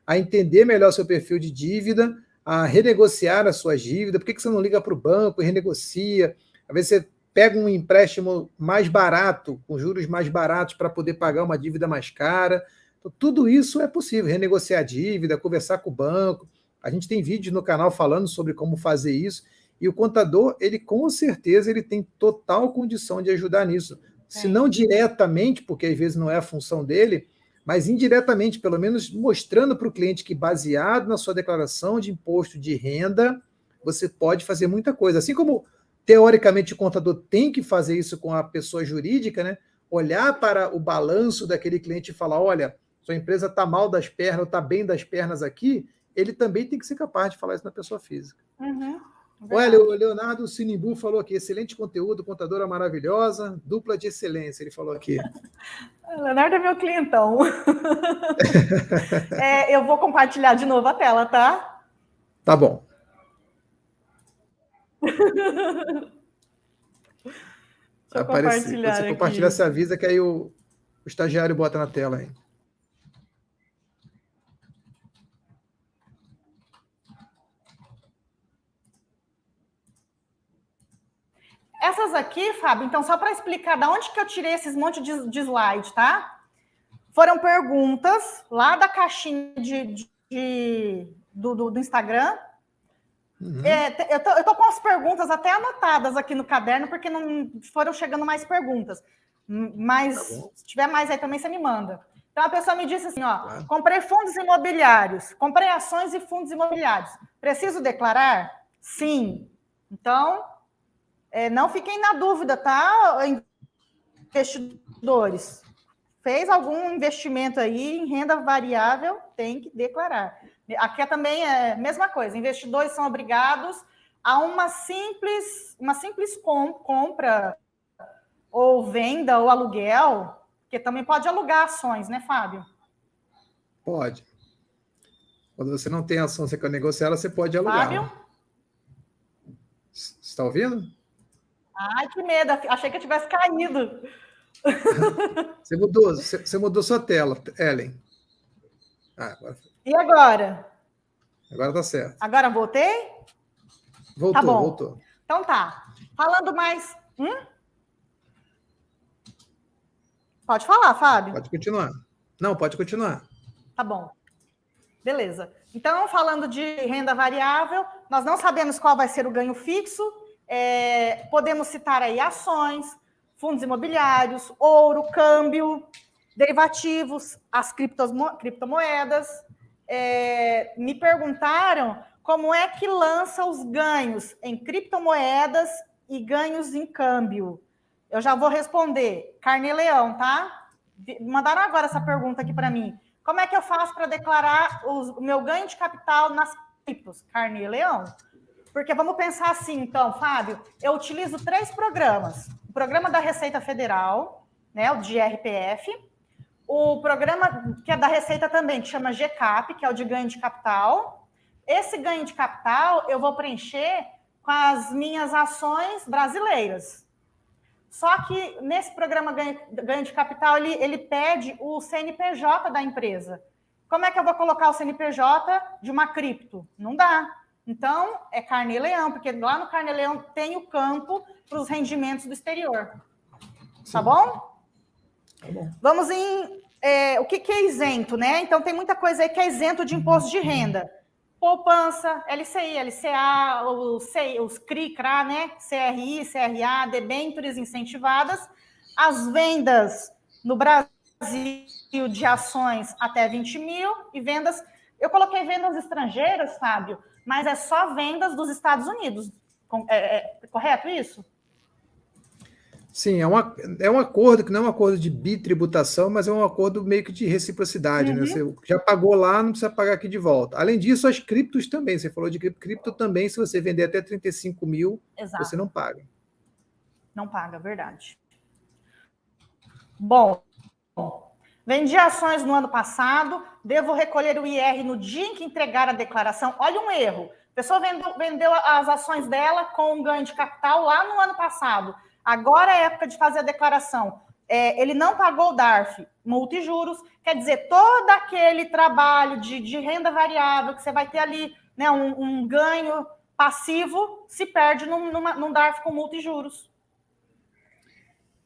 a entender melhor seu perfil de dívida, a renegociar a sua dívida, por que você não liga para o banco e renegocia? Às vezes você pega um empréstimo mais barato, com juros mais baratos, para poder pagar uma dívida mais cara. Então, tudo isso é possível, renegociar a dívida, conversar com o banco. A gente tem vídeos no canal falando sobre como fazer isso, e o contador, ele com certeza, ele tem total condição de ajudar nisso. Se não diretamente, porque às vezes não é a função dele, mas indiretamente, pelo menos mostrando para o cliente que, baseado na sua declaração de imposto de renda, você pode fazer muita coisa. Assim como, teoricamente, o contador tem que fazer isso com a pessoa jurídica, né? Olhar para o balanço daquele cliente e falar, olha, sua empresa está mal das pernas ou está bem das pernas aqui, ele também tem que ser capaz de falar isso na pessoa física. Olha, o Leonardo Sinimbu falou aqui, excelente conteúdo, contadora maravilhosa, dupla de excelência, ele falou aqui. O Leonardo é meu clientão. Eu vou compartilhar de novo a tela, tá? Tá bom. Aparecer. Quando você compartilhar, você avisa que aí o estagiário bota na tela aí. Essas aqui, Fábio, então, só para explicar de onde que eu tirei esses monte de slide, tá? Foram perguntas lá da caixinha do Instagram. Eu tô com as perguntas até anotadas aqui no caderno, porque não foram chegando mais perguntas. Mas se tiver mais aí também, você me manda. Então, a pessoa me disse assim, ó, comprei fundos imobiliários, comprei ações e fundos imobiliários. Preciso declarar? Sim. Então, não fiquem na dúvida, tá, investidores? Fez algum investimento aí em renda variável, tem que declarar. Aqui também é a mesma coisa, investidores são obrigados a uma simples compra ou venda ou aluguel, que também pode alugar ações, né, Fábio? Pode. Quando você não tem ação, você quer negociar, você pode alugar. Fábio? Você está ouvindo? Ai, que medo, achei que eu tivesse caído. Você mudou sua tela, Ellen. Agora... E agora? Agora tá certo. Agora voltei? Voltou, tá bom. Voltou. Então tá. Falando mais... Pode falar, Fábio. Pode continuar. Não, pode continuar. Tá bom. Beleza. Então, falando de renda variável, nós não sabemos qual vai ser o ganho fixo. Podemos citar aí ações, fundos imobiliários, ouro, câmbio, derivativos, as criptomoedas. Me perguntaram como é que lança os ganhos em criptomoedas e ganhos em câmbio. Eu já vou responder. Carne-leão, tá? Mandaram agora essa pergunta aqui para mim. Como é que eu faço para declarar o meu ganho de capital nas criptos? Carne-leão? Porque vamos pensar assim, então, Fábio, eu utilizo 3 programas. O programa da Receita Federal, né, o de RPF, o programa que é da Receita também, que chama GCAP, que é o de ganho de capital. Esse ganho de capital eu vou preencher com as minhas ações brasileiras. Só que nesse programa ganho de capital, ele pede o CNPJ da empresa. Como é que eu vou colocar o CNPJ de uma cripto? Não dá. Então, é carnê-leão, porque lá no carnê-leão tem o campo para os rendimentos do exterior. Tá bom? Tá bom. Vamos em... o que é isento, né? Então, tem muita coisa aí que é isento de imposto de renda. Poupança, LCI, LCA, os CRI, CRA, né? CRI, CRA, debêntures incentivadas. As vendas no Brasil de ações até 20 mil e vendas... Eu coloquei vendas estrangeiras, Fábio, mas é só vendas dos Estados Unidos. É correto isso? Sim, é um acordo que não é um acordo de bitributação, mas é um acordo meio que de reciprocidade, né? Você já pagou lá, não precisa pagar aqui de volta. Além disso, as criptos também. Você falou de cripto também, se você vender até 35 mil, exato, você não paga. Não paga, verdade. Bom, vendi ações no ano passado, devo recolher o IR no dia em que entregar a declaração. Olha um erro. A pessoa vendeu as ações dela com um ganho de capital lá no ano passado. Agora é época de fazer a declaração. Ele não pagou o DARF, multa e juros. Quer dizer, todo aquele trabalho de renda variável que você vai ter ali, né, um ganho passivo, se perde num DARF com multa e juros.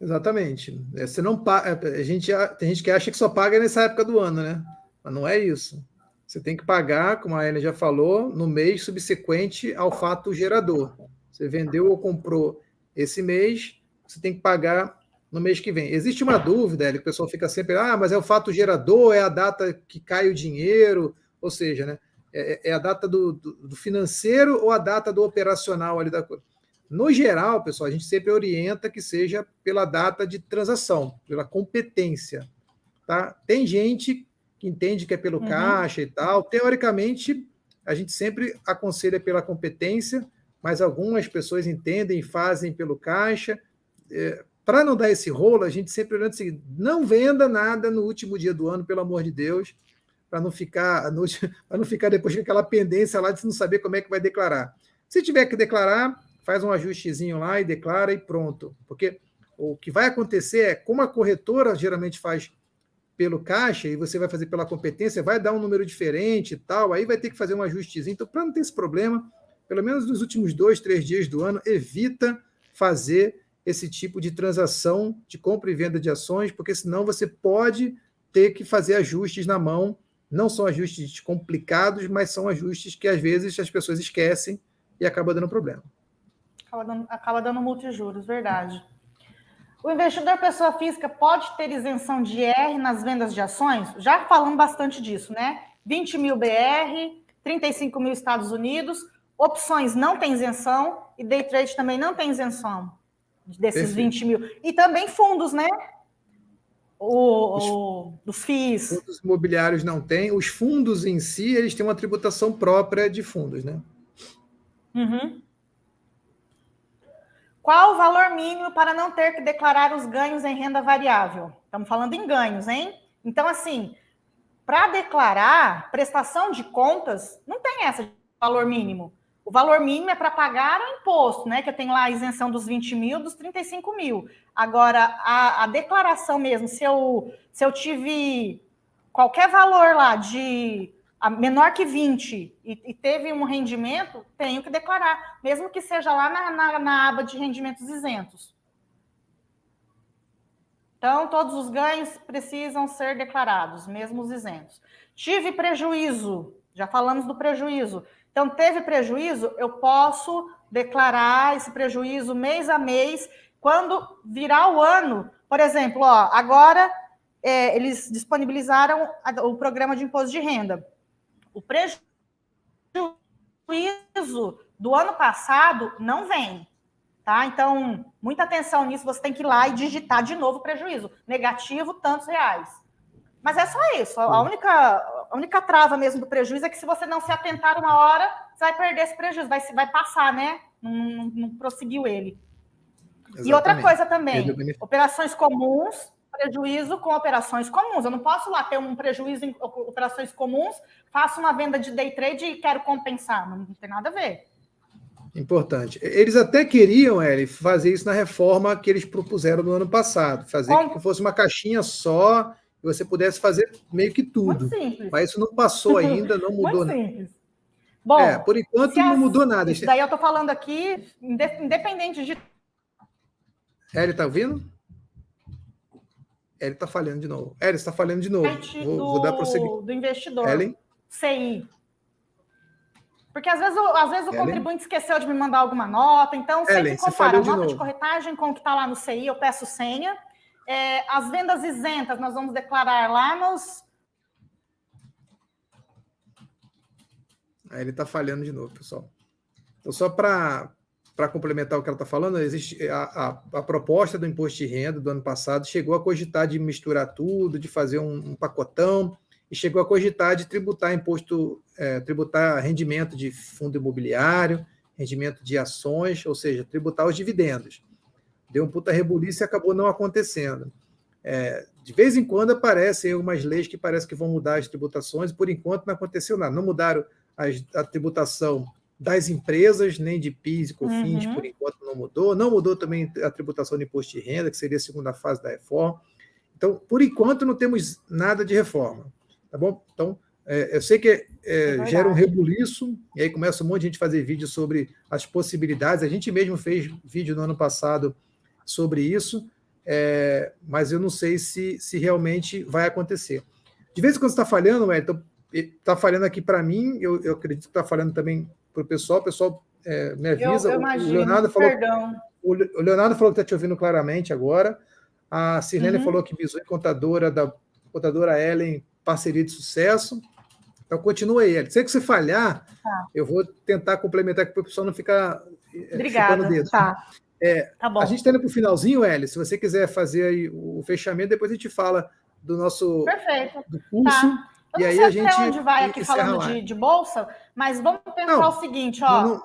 Exatamente. Você não paga, tem gente que acha que só paga nessa época do ano, né? Mas não é isso. Você tem que pagar, como a Ana já falou, no mês subsequente ao fato gerador. Você vendeu ou comprou esse mês, você tem que pagar no mês que vem. Existe uma dúvida, que o pessoal fica sempre, mas é o fato gerador, é a data que cai o dinheiro, ou seja, né? É a data do financeiro ou a data do operacional ali da coisa. No geral, pessoal, a gente sempre orienta que seja pela data de transação, pela competência. Tá? Tem gente que entende que é pelo caixa e tal. Teoricamente, a gente sempre aconselha pela competência, mas algumas pessoas entendem e fazem pelo caixa. Para não dar esse rolo, a gente sempre orienta o seguinte: não venda nada no último dia do ano, pelo amor de Deus, para não ficar depois com aquela pendência lá de não saber como é que vai declarar. Se tiver que declarar, faz um ajustezinho lá e declara e pronto. Porque o que vai acontecer é, como a corretora geralmente faz pelo caixa e você vai fazer pela competência, vai dar um número diferente e tal, aí vai ter que fazer um ajustezinho. Então, para não ter esse problema, pelo menos nos últimos 2, 3 dias do ano, evita fazer esse tipo de transação de compra e venda de ações, porque senão você pode ter que fazer ajustes na mão. Não são ajustes complicados, mas são ajustes que às vezes as pessoas esquecem e acaba dando problema. Acaba dando multa e juros, verdade. O investidor pessoa física pode ter isenção de IR nas vendas de ações? Já falamos bastante disso, né? 20 mil BR, 35 mil Estados Unidos, opções não tem isenção e day trade também não tem isenção desses 20 mil. E também fundos, né? Os FIIs. Fundos imobiliários não tem. Os fundos em si, eles têm uma tributação própria de fundos, né? Qual o valor mínimo para não ter que declarar os ganhos em renda variável? Estamos falando em ganhos, hein? Então, assim, para declarar prestação de contas, não tem essa de valor mínimo. O valor mínimo é para pagar o imposto, né? Que eu tenho lá a isenção dos 20 mil, dos 35 mil. Agora, a declaração mesmo, se eu tive qualquer valor lá de menor que 20 e teve um rendimento, tenho que declarar, mesmo que seja lá na aba de rendimentos isentos. Então, todos os ganhos precisam ser declarados, mesmo os isentos. Tive prejuízo, já falamos do prejuízo. Então, teve prejuízo, eu posso declarar esse prejuízo mês a mês, quando virar o ano. Por exemplo, agora eles disponibilizaram o programa de imposto de renda. O prejuízo do ano passado não vem, tá? Então, muita atenção nisso, você tem que ir lá e digitar de novo o prejuízo. Negativo, tantos reais. Mas é só isso. A única trava mesmo do prejuízo é que se você não se atentar uma hora, você vai perder esse prejuízo, vai passar, né? Não prosseguiu ele. Exatamente. E outra coisa também, operações comuns, prejuízo com operações comuns. Eu não posso lá ter um prejuízo em operações comuns, faço uma venda de day trade e quero compensar. Não tem nada a ver. Importante. Eles até queriam, fazer isso na reforma que eles propuseram no ano passado. Fazer que fosse uma caixinha só e você pudesse fazer meio que tudo. Muito simples. Mas isso não passou ainda, não mudou. Muito simples. Bom, por enquanto não mudou nada. Isso daí eu estou falando aqui, independente de... Eli, tá ouvindo? Ele está falhando de novo. Eli, está falhando de novo. Vou dar prosseguimento. Do investidor. Ellen? CI. Porque às vezes o contribuinte esqueceu de me mandar alguma nota, então sempre compara a nota de corretagem com o que está lá no CI, eu peço senha. As vendas isentas nós vamos declarar lá nos... Ele está falhando de novo, pessoal. Então, só para complementar o que ela está falando, existe a proposta do imposto de renda do ano passado chegou a cogitar de misturar tudo, de fazer um pacotão, e chegou a cogitar de tributar tributar rendimento de fundo imobiliário, rendimento de ações, ou seja, tributar os dividendos. Deu um puta rebuliço e acabou não acontecendo. De vez em quando aparecem algumas leis que parece que vão mudar as tributações, e por enquanto não aconteceu nada. Não mudaram a tributação das empresas, nem de PIS e COFINS, por enquanto não mudou. Não mudou também a tributação de imposto de renda, que seria a segunda fase da reforma. Então, por enquanto, não temos nada de reforma. Tá bom? Então, eu sei que gera um rebuliço, e aí começa um monte de gente a fazer vídeo sobre as possibilidades. A gente mesmo fez vídeo no ano passado sobre isso, mas eu não sei se realmente vai acontecer. De vez em quando você está falhando, está falhando aqui para mim, eu acredito que está falhando também para o pessoal me avisa. Eu imagino, o Leonardo falou que está te ouvindo claramente agora. A Sirlene falou que Bizu é contadora da contadora Ellen, parceria de sucesso. Então, continua aí, Ellen. Se você falhar, eu vou tentar complementar aqui para o pessoal não ficar chupando o dedo. Tá bom. A gente está indo para o finalzinho, Ellen. Se você quiser fazer aí o fechamento, depois a gente fala do nosso do curso. Tá. Eu e não aí sei a gente onde vai aqui falando de bolsa, mas vamos pensar o seguinte, ó.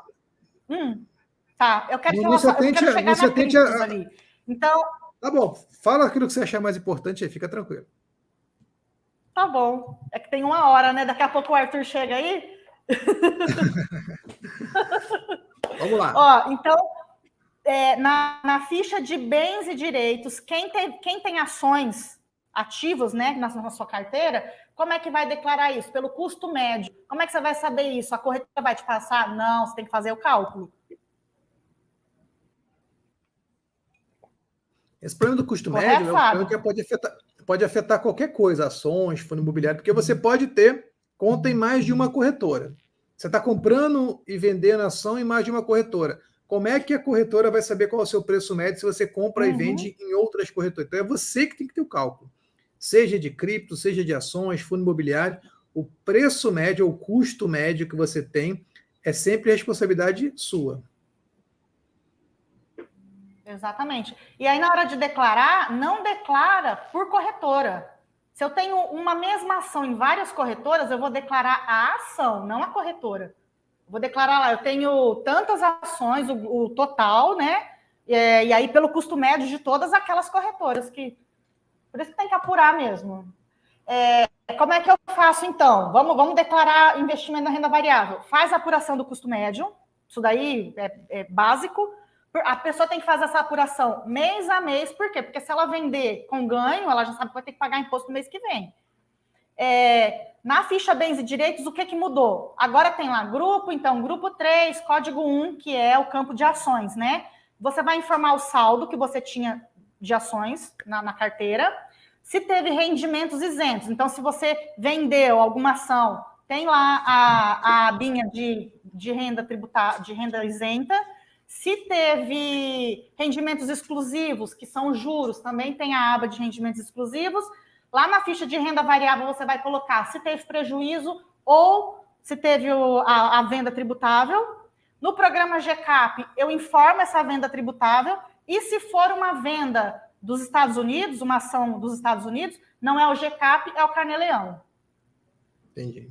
Tá, eu quero chegar na crise ali. Então... Tá bom, fala aquilo que você achar mais importante aí, fica tranquilo. Tá bom. É que tem 1 hora, né? Daqui a pouco o Arthur chega aí. Vamos lá. Ó, então, na ficha de bens e direitos, quem tem ações ativos, né, na sua carteira, como é que vai declarar isso? Pelo custo médio. Como é que você vai saber isso? A corretora vai te passar? Não, você tem que fazer o cálculo. Esse problema do custo médio é um problema que pode afetar qualquer coisa, ações, fundo imobiliário, porque você pode ter conta em mais de uma corretora. Você está comprando e vendendo ação em mais de uma corretora. Como é que a corretora vai saber qual é o seu preço médio se você compra e vende em outras corretoras? Então, é você que tem que ter o cálculo. Seja de cripto, seja de ações, fundo imobiliário, o preço médio ou o custo médio que você tem é sempre responsabilidade sua. Exatamente. E aí, na hora de declarar, não declara por corretora. Se eu tenho uma mesma ação em várias corretoras, eu vou declarar a ação, não a corretora. Vou declarar lá, eu tenho tantas ações, o total, né? E aí, pelo custo médio de todas aquelas corretoras. Por isso que tem que apurar mesmo. Como é que eu faço, então? Vamos declarar investimento na renda variável. Faz a apuração do custo médio. Isso daí é básico. A pessoa tem que fazer essa apuração mês a mês. Por quê? Porque se ela vender com ganho, ela já sabe que vai ter que pagar imposto no mês que vem. Na ficha bens e direitos, o que mudou? Agora tem lá grupo, então, grupo 3, código 1, que é o campo de ações, né? Você vai informar o saldo que você tinha de ações na carteira, se teve rendimentos isentos. Então, se você vendeu alguma ação, tem lá a abinha de renda tributária, de renda isenta. Se teve rendimentos exclusivos, que são juros, também tem a aba de rendimentos exclusivos. Lá na ficha de renda variável, você vai colocar se teve prejuízo ou se teve a venda tributável. No programa GCAP, eu informo essa venda tributável. E se for uma venda dos Estados Unidos, uma ação dos Estados Unidos, não é o GCAP, é o Carnê-Leão. Entendi.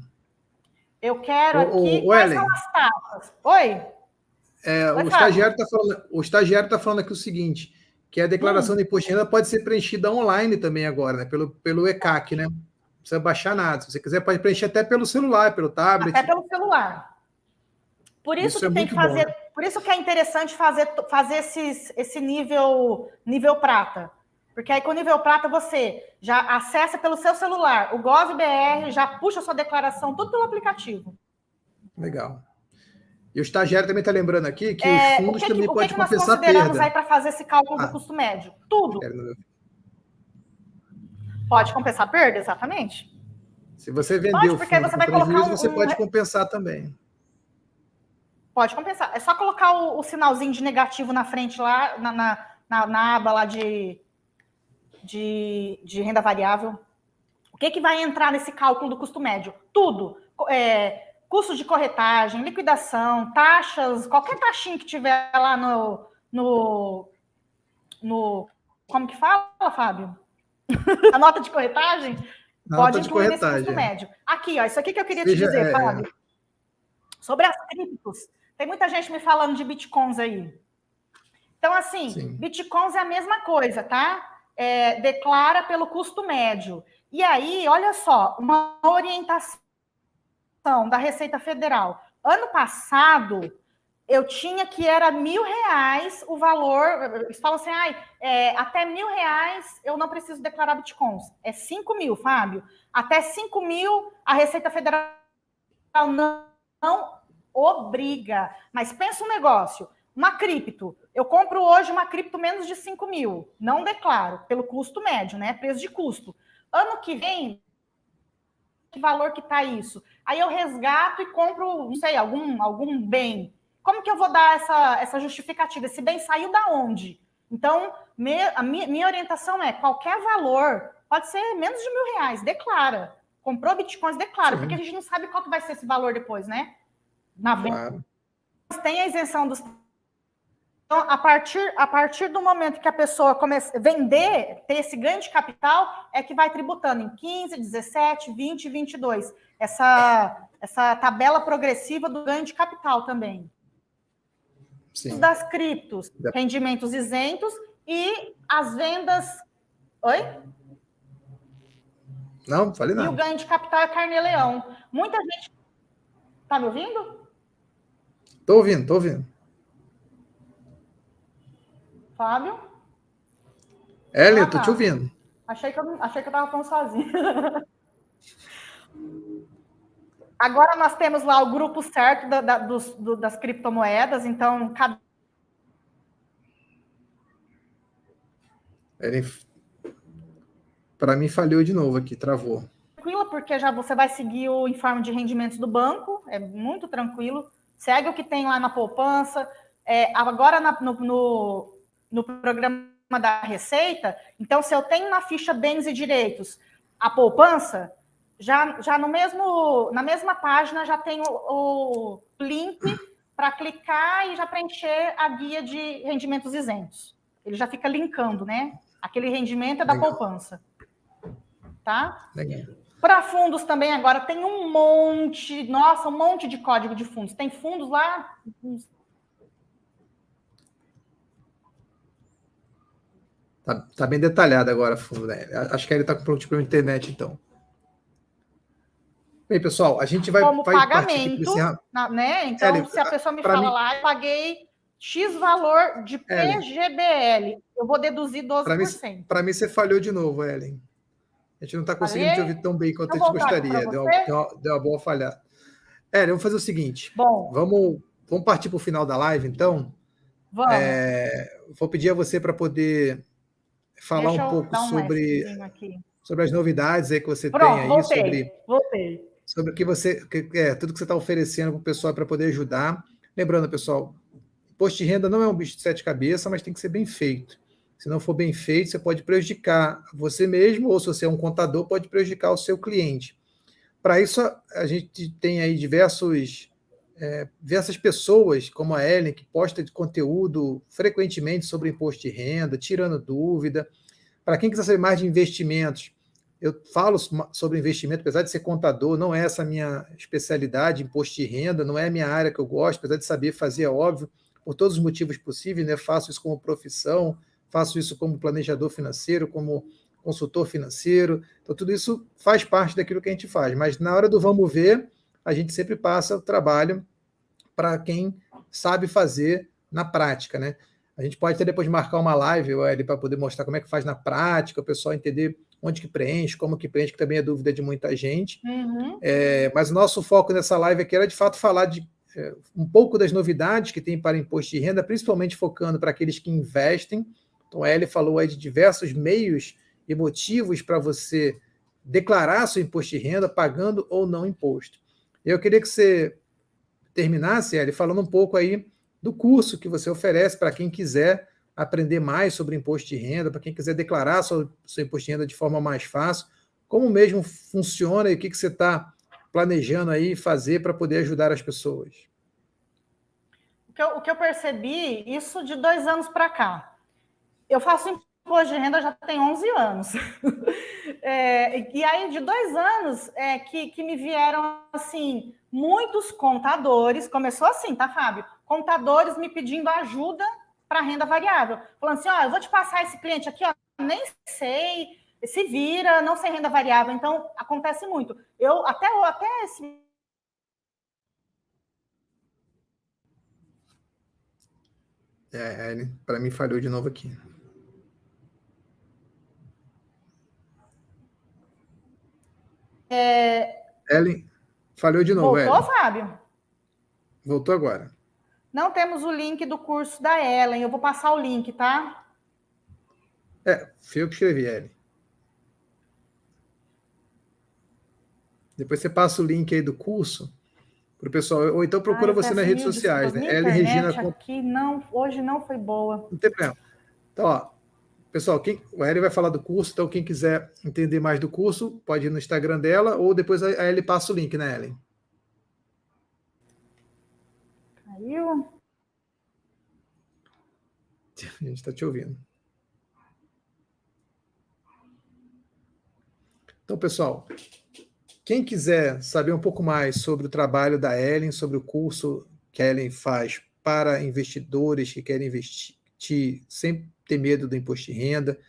Eu quero aqui... Quais são as taxas? Oi? O estagiário está falando aqui o seguinte, que a declaração de imposto de renda pode ser preenchida online também agora, né? Pelo ECAC, né? Não precisa baixar nada. Se você quiser, pode preencher até pelo celular, pelo tablet. Até pelo celular. Por isso que tem que fazer, bom, né? Por isso que é interessante fazer esse nível prata. Porque aí com o nível prata você já acessa pelo seu celular o GovBR, já puxa a sua declaração, tudo pelo aplicativo. Legal. E o estagiário também está lembrando aqui que os fundos também podem compensar a perda. O que nós consideramos aí para fazer esse cálculo do custo médio? Tudo. Pode compensar a perda, exatamente. Se você vender o fundo com prejuízo, você pode compensar também. Pode compensar. É só colocar o sinalzinho de negativo na frente lá, na aba lá de renda variável. O que vai entrar nesse cálculo do custo médio? Tudo. Custo de corretagem, liquidação, taxas, qualquer taxinha que tiver lá no como que fala, Fábio? A nota de corretagem pode incluir nesse custo médio. Aqui, ó, isso aqui que eu queria te dizer, Fábio. Sobre as criptos, tem muita gente me falando de bitcoins aí. Então, assim, sim, bitcoins é a mesma coisa, tá? Declara pelo custo médio. E aí, olha só, uma orientação da Receita Federal. Ano passado, eu tinha que era R$1.000 o valor. Eles falam assim, até R$1.000 eu não preciso declarar bitcoins. É 5.000, Fábio. Até 5.000 a Receita Federal não obriga. Mas pensa um negócio, uma cripto. Eu compro hoje uma cripto menos de 5.000. Não declaro, pelo custo médio, né? Preço de custo. Ano que vem, que valor que está isso? Aí eu resgato e compro, não sei, algum bem. Como que eu vou dar essa justificativa? Esse bem saiu da onde? Então, a minha orientação é qualquer valor, pode ser menos de R$1.000, declara. Comprou bitcoins, declara, sim, porque a gente não sabe qual que vai ser esse valor depois, né? Na venda. Claro. Tem a isenção dos... Então, a partir do momento que a pessoa começa a vender, ter esse ganho de capital, é que vai tributando em 15, 17, 20 e 22. Essa tabela progressiva do ganho de capital também. Sim. Das criptos, rendimentos isentos e as vendas... Oi? Não, falei nada. E o ganho de capital é carnê-leão. Muita gente... Tá me ouvindo? Tô ouvindo. Fábio? Ellen, tô te ouvindo. Achei que eu tava falando sozinha. Agora nós temos lá o grupo certo das criptomoedas, então cada... Para mim falhou de novo aqui, travou. Tranquilo, porque já você vai seguir o informe de rendimentos do banco, é muito tranquilo. Segue o que tem lá na poupança. Agora no programa da Receita, então se eu tenho na ficha bens e direitos a poupança, já na mesma página já tem o link para clicar e já preencher a guia de rendimentos isentos. Ele já fica linkando, né? Aquele rendimento é da poupança. Tá? Legal. Para fundos também agora tem um monte de código de fundos. Tem fundos lá... Tá bem detalhado agora, fundo, né? Acho que ele está com problema de internet, então. Bem, pessoal, a gente vai pagamento, né? Então, se a pessoa me fala lá, eu paguei X valor de PGBL, eu vou deduzir 12%. Para mim, você falhou de novo, Ellen. A gente não está conseguindo te ouvir tão bem quanto a gente gostaria. Deu uma boa falhada. Ellen, vamos fazer o seguinte. Bom, vamos partir para o final da live, então. Vamos. Vou pedir a você para poder falar um pouco sobre as novidades aí que você tem aí, voltei. Sobre o que tudo que você está oferecendo para o pessoal para poder ajudar. Lembrando, pessoal, imposto de renda não é um bicho de sete cabeças, mas tem que ser bem feito. Se não for bem feito, você pode prejudicar você mesmo, ou se você é um contador, pode prejudicar o seu cliente. Para isso, a gente tem aí diversas pessoas, como a Ellen, que posta de conteúdo frequentemente sobre imposto de renda, tirando dúvida. Para quem quiser saber mais de investimentos, eu falo sobre investimento, apesar de ser contador, não é essa a minha especialidade, imposto de renda, não é a minha área que eu gosto, apesar de saber fazer, é óbvio, por todos os motivos possíveis, né? Faço isso como profissão, faço isso como planejador financeiro, como consultor financeiro, então tudo isso faz parte daquilo que a gente faz, mas na hora do vamos ver, a gente sempre passa o trabalho para quem sabe fazer na prática, né? A gente pode até depois marcar uma live para poder mostrar como é que faz na prática, o pessoal entender onde que preenche, como que preenche, que também é dúvida de muita gente. Uhum. Mas o nosso foco nessa live aqui era, de fato, falar de um pouco das novidades que tem para imposto de renda, principalmente focando para aqueles que investem. Então, a Ellie falou aí de diversos meios e motivos para você declarar seu imposto de renda, pagando ou não imposto. Eu queria que você terminasse, Ellie, falando um pouco aí do curso que você oferece para quem quiser aprender mais sobre imposto de renda, para quem quiser declarar seu imposto de renda de forma mais fácil, como mesmo funciona e o que você está planejando aí fazer para poder ajudar as pessoas. O que eu percebi, isso de 2 anos para cá. Eu faço imposto de renda já tem 11 anos. E aí, de 2 anos, que me vieram, assim, muitos contadores, começou assim, tá, Fábio? Contadores me pedindo ajuda para renda variável. Falando assim, ó, eu vou te passar esse cliente aqui, ó, nem sei, se vira, não sei renda variável. Então, acontece muito. Eu, até esse... Para mim falhou de novo aqui. Ellen, falhou de novo. Voltou, Ellen? Fábio? Voltou agora. Não temos o link do curso da Ellen. Eu vou passar o link, tá? Fui eu que escrevi, Ellen. Depois você passa o link aí do curso para o pessoal, ou então procura você nas redes sociais, né? Ellen Regina. Aqui não, hoje não foi boa. Não tem problema. Então, ó, pessoal, o Ellen vai falar do curso, então quem quiser entender mais do curso, pode ir no Instagram dela, ou depois a Ellen passa o link, né, Ellen? Caiu? A gente está te ouvindo. Então, pessoal, quem quiser saber um pouco mais sobre o trabalho da Ellen, sobre o curso que a Ellen faz para investidores que querem investir sem ter medo do imposto de renda,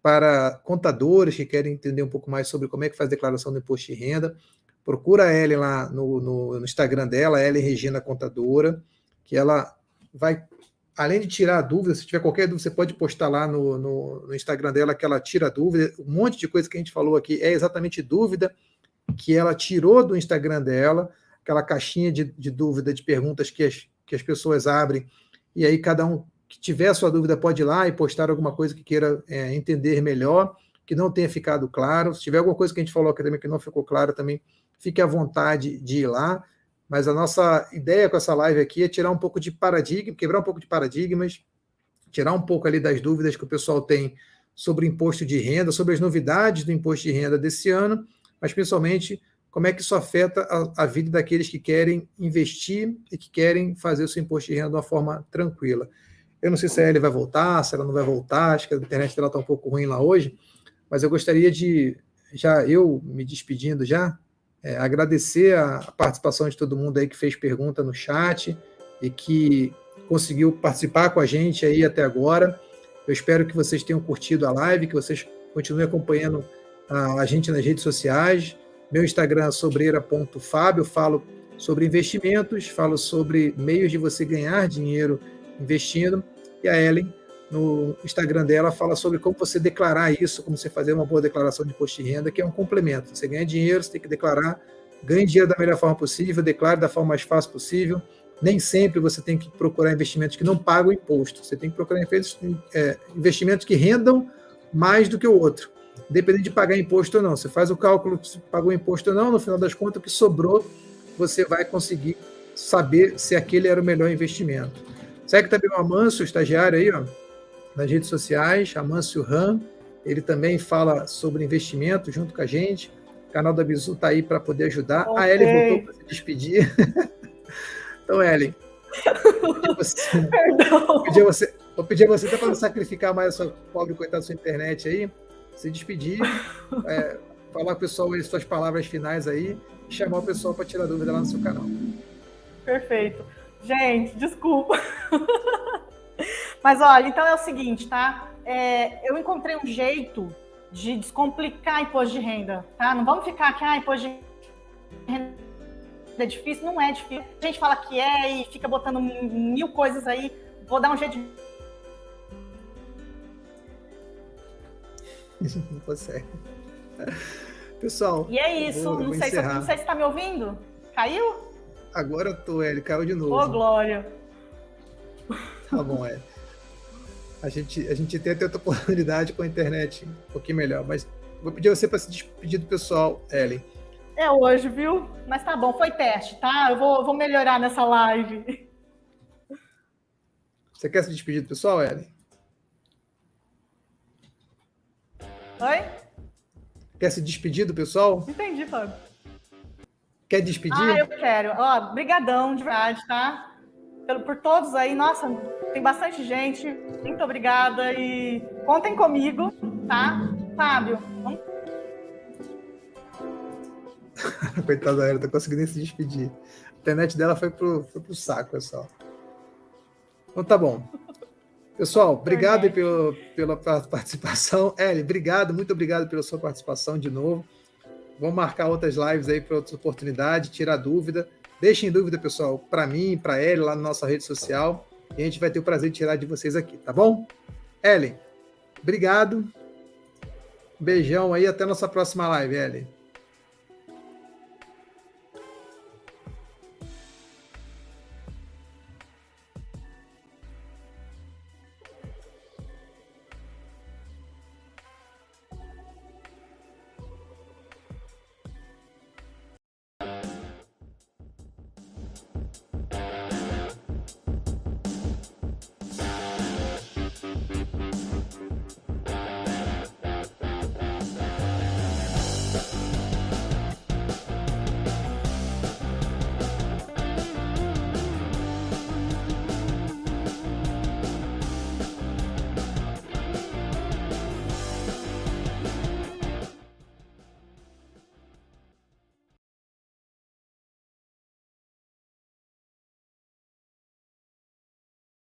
para contadores que querem entender um pouco mais sobre como é que faz a declaração do imposto de renda, procura a Ellen lá no Instagram dela, Ellen Regina Contadora, que ela vai, além de tirar a dúvida, se tiver qualquer dúvida, você pode postar lá no Instagram dela, que ela tira a dúvida. Um monte de coisa que a gente falou aqui é exatamente dúvida que ela tirou do Instagram dela, aquela caixinha de dúvida, de perguntas que as pessoas abrem, e aí cada um que tiver a sua dúvida pode ir lá e postar alguma coisa que queira entender melhor, que não tenha ficado claro. Se tiver alguma coisa que a gente falou aqui também que não ficou claro, também fique à vontade de ir lá. Mas a nossa ideia com essa live aqui é tirar um pouco de paradigma, quebrar um pouco de paradigmas, tirar um pouco ali das dúvidas que o pessoal tem sobre imposto de renda, sobre as novidades do imposto de renda desse ano, mas principalmente como é que isso afeta a vida daqueles que querem investir e que querem fazer o seu imposto de renda de uma forma tranquila. Eu não sei se a Ellie vai voltar, se ela não vai voltar, acho que a internet dela está um pouco ruim lá hoje, mas eu gostaria de, já eu me despedindo já, agradecer a participação de todo mundo aí que fez pergunta no chat e que conseguiu participar com a gente aí até agora. Eu espero que vocês tenham curtido a live, que vocês continuem acompanhando a gente nas redes sociais. Meu Instagram é sobreira.fábio, falo sobre investimentos, falo sobre meios de você ganhar dinheiro investindo, e a Ellen, no Instagram dela, fala sobre como você declarar isso, como você fazer uma boa declaração de imposto de renda, que é um complemento. Você ganha dinheiro, você tem que declarar, ganhe dinheiro da melhor forma possível, declare da forma mais fácil possível. Nem sempre você tem que procurar investimentos que não pagam imposto, você tem que procurar investimentos que rendam mais do que o outro, independente de pagar imposto ou não. Você faz o cálculo se pagou imposto ou não, no final das contas, o que sobrou, você vai conseguir saber se aquele era o melhor investimento. Segue também o Amâncio, o estagiário aí, ó, nas redes sociais, Amâncio Ram, ele também fala sobre investimento junto com a gente. O canal da Bizu está aí para poder ajudar. Okay. A Ellen voltou para se despedir. Então, Ellen, vou pedir a você até para não sacrificar mais a sua pobre coitada da sua internet aí, se despedir, falar com o pessoal aí suas palavras finais aí e chamar o pessoal para tirar dúvida lá no seu canal. Perfeito. Gente, desculpa. Mas olha, então é o seguinte, tá? Eu encontrei um jeito de descomplicar imposto de renda, tá? Não vamos ficar aqui, imposto de renda é difícil, não é difícil. A gente fala que e fica botando 1000 coisas aí. Vou dar um jeito de... Não consegue. Pessoal, E é isso. eu vou encerrar. Não sei se está me ouvindo. Caiu? Agora eu tô, ele caiu de novo. Ô, Glória. Tá bom, A gente tenta outra oportunidade com a internet um pouquinho melhor, mas vou pedir a você para se despedir do pessoal, Ellen. É hoje, viu? Mas tá bom, foi teste, tá? Eu vou melhorar nessa live. Você quer se despedir do pessoal, Ellen? Oi? Quer se despedir do pessoal? Entendi, Fábio. Quer despedir? Ah, eu quero. Ó, brigadão, de verdade, tá? Por todos aí. Nossa, tem bastante gente. Muito obrigada e contem comigo, tá? Fábio, vamos... Coitada da Ellen, não tá conseguindo nem se despedir. A internet dela foi pro saco, pessoal. Então tá bom. Pessoal, obrigado pela participação. Ellen, obrigado, muito obrigado pela sua participação de novo. Vamos marcar outras lives aí para outras oportunidades, tirar dúvida. Deixem dúvida, pessoal, para mim, para Ellen, lá na nossa rede social. E a gente vai ter o prazer de tirar de vocês aqui, tá bom? Ellen, obrigado. Beijão aí, até a nossa próxima live, Ellen.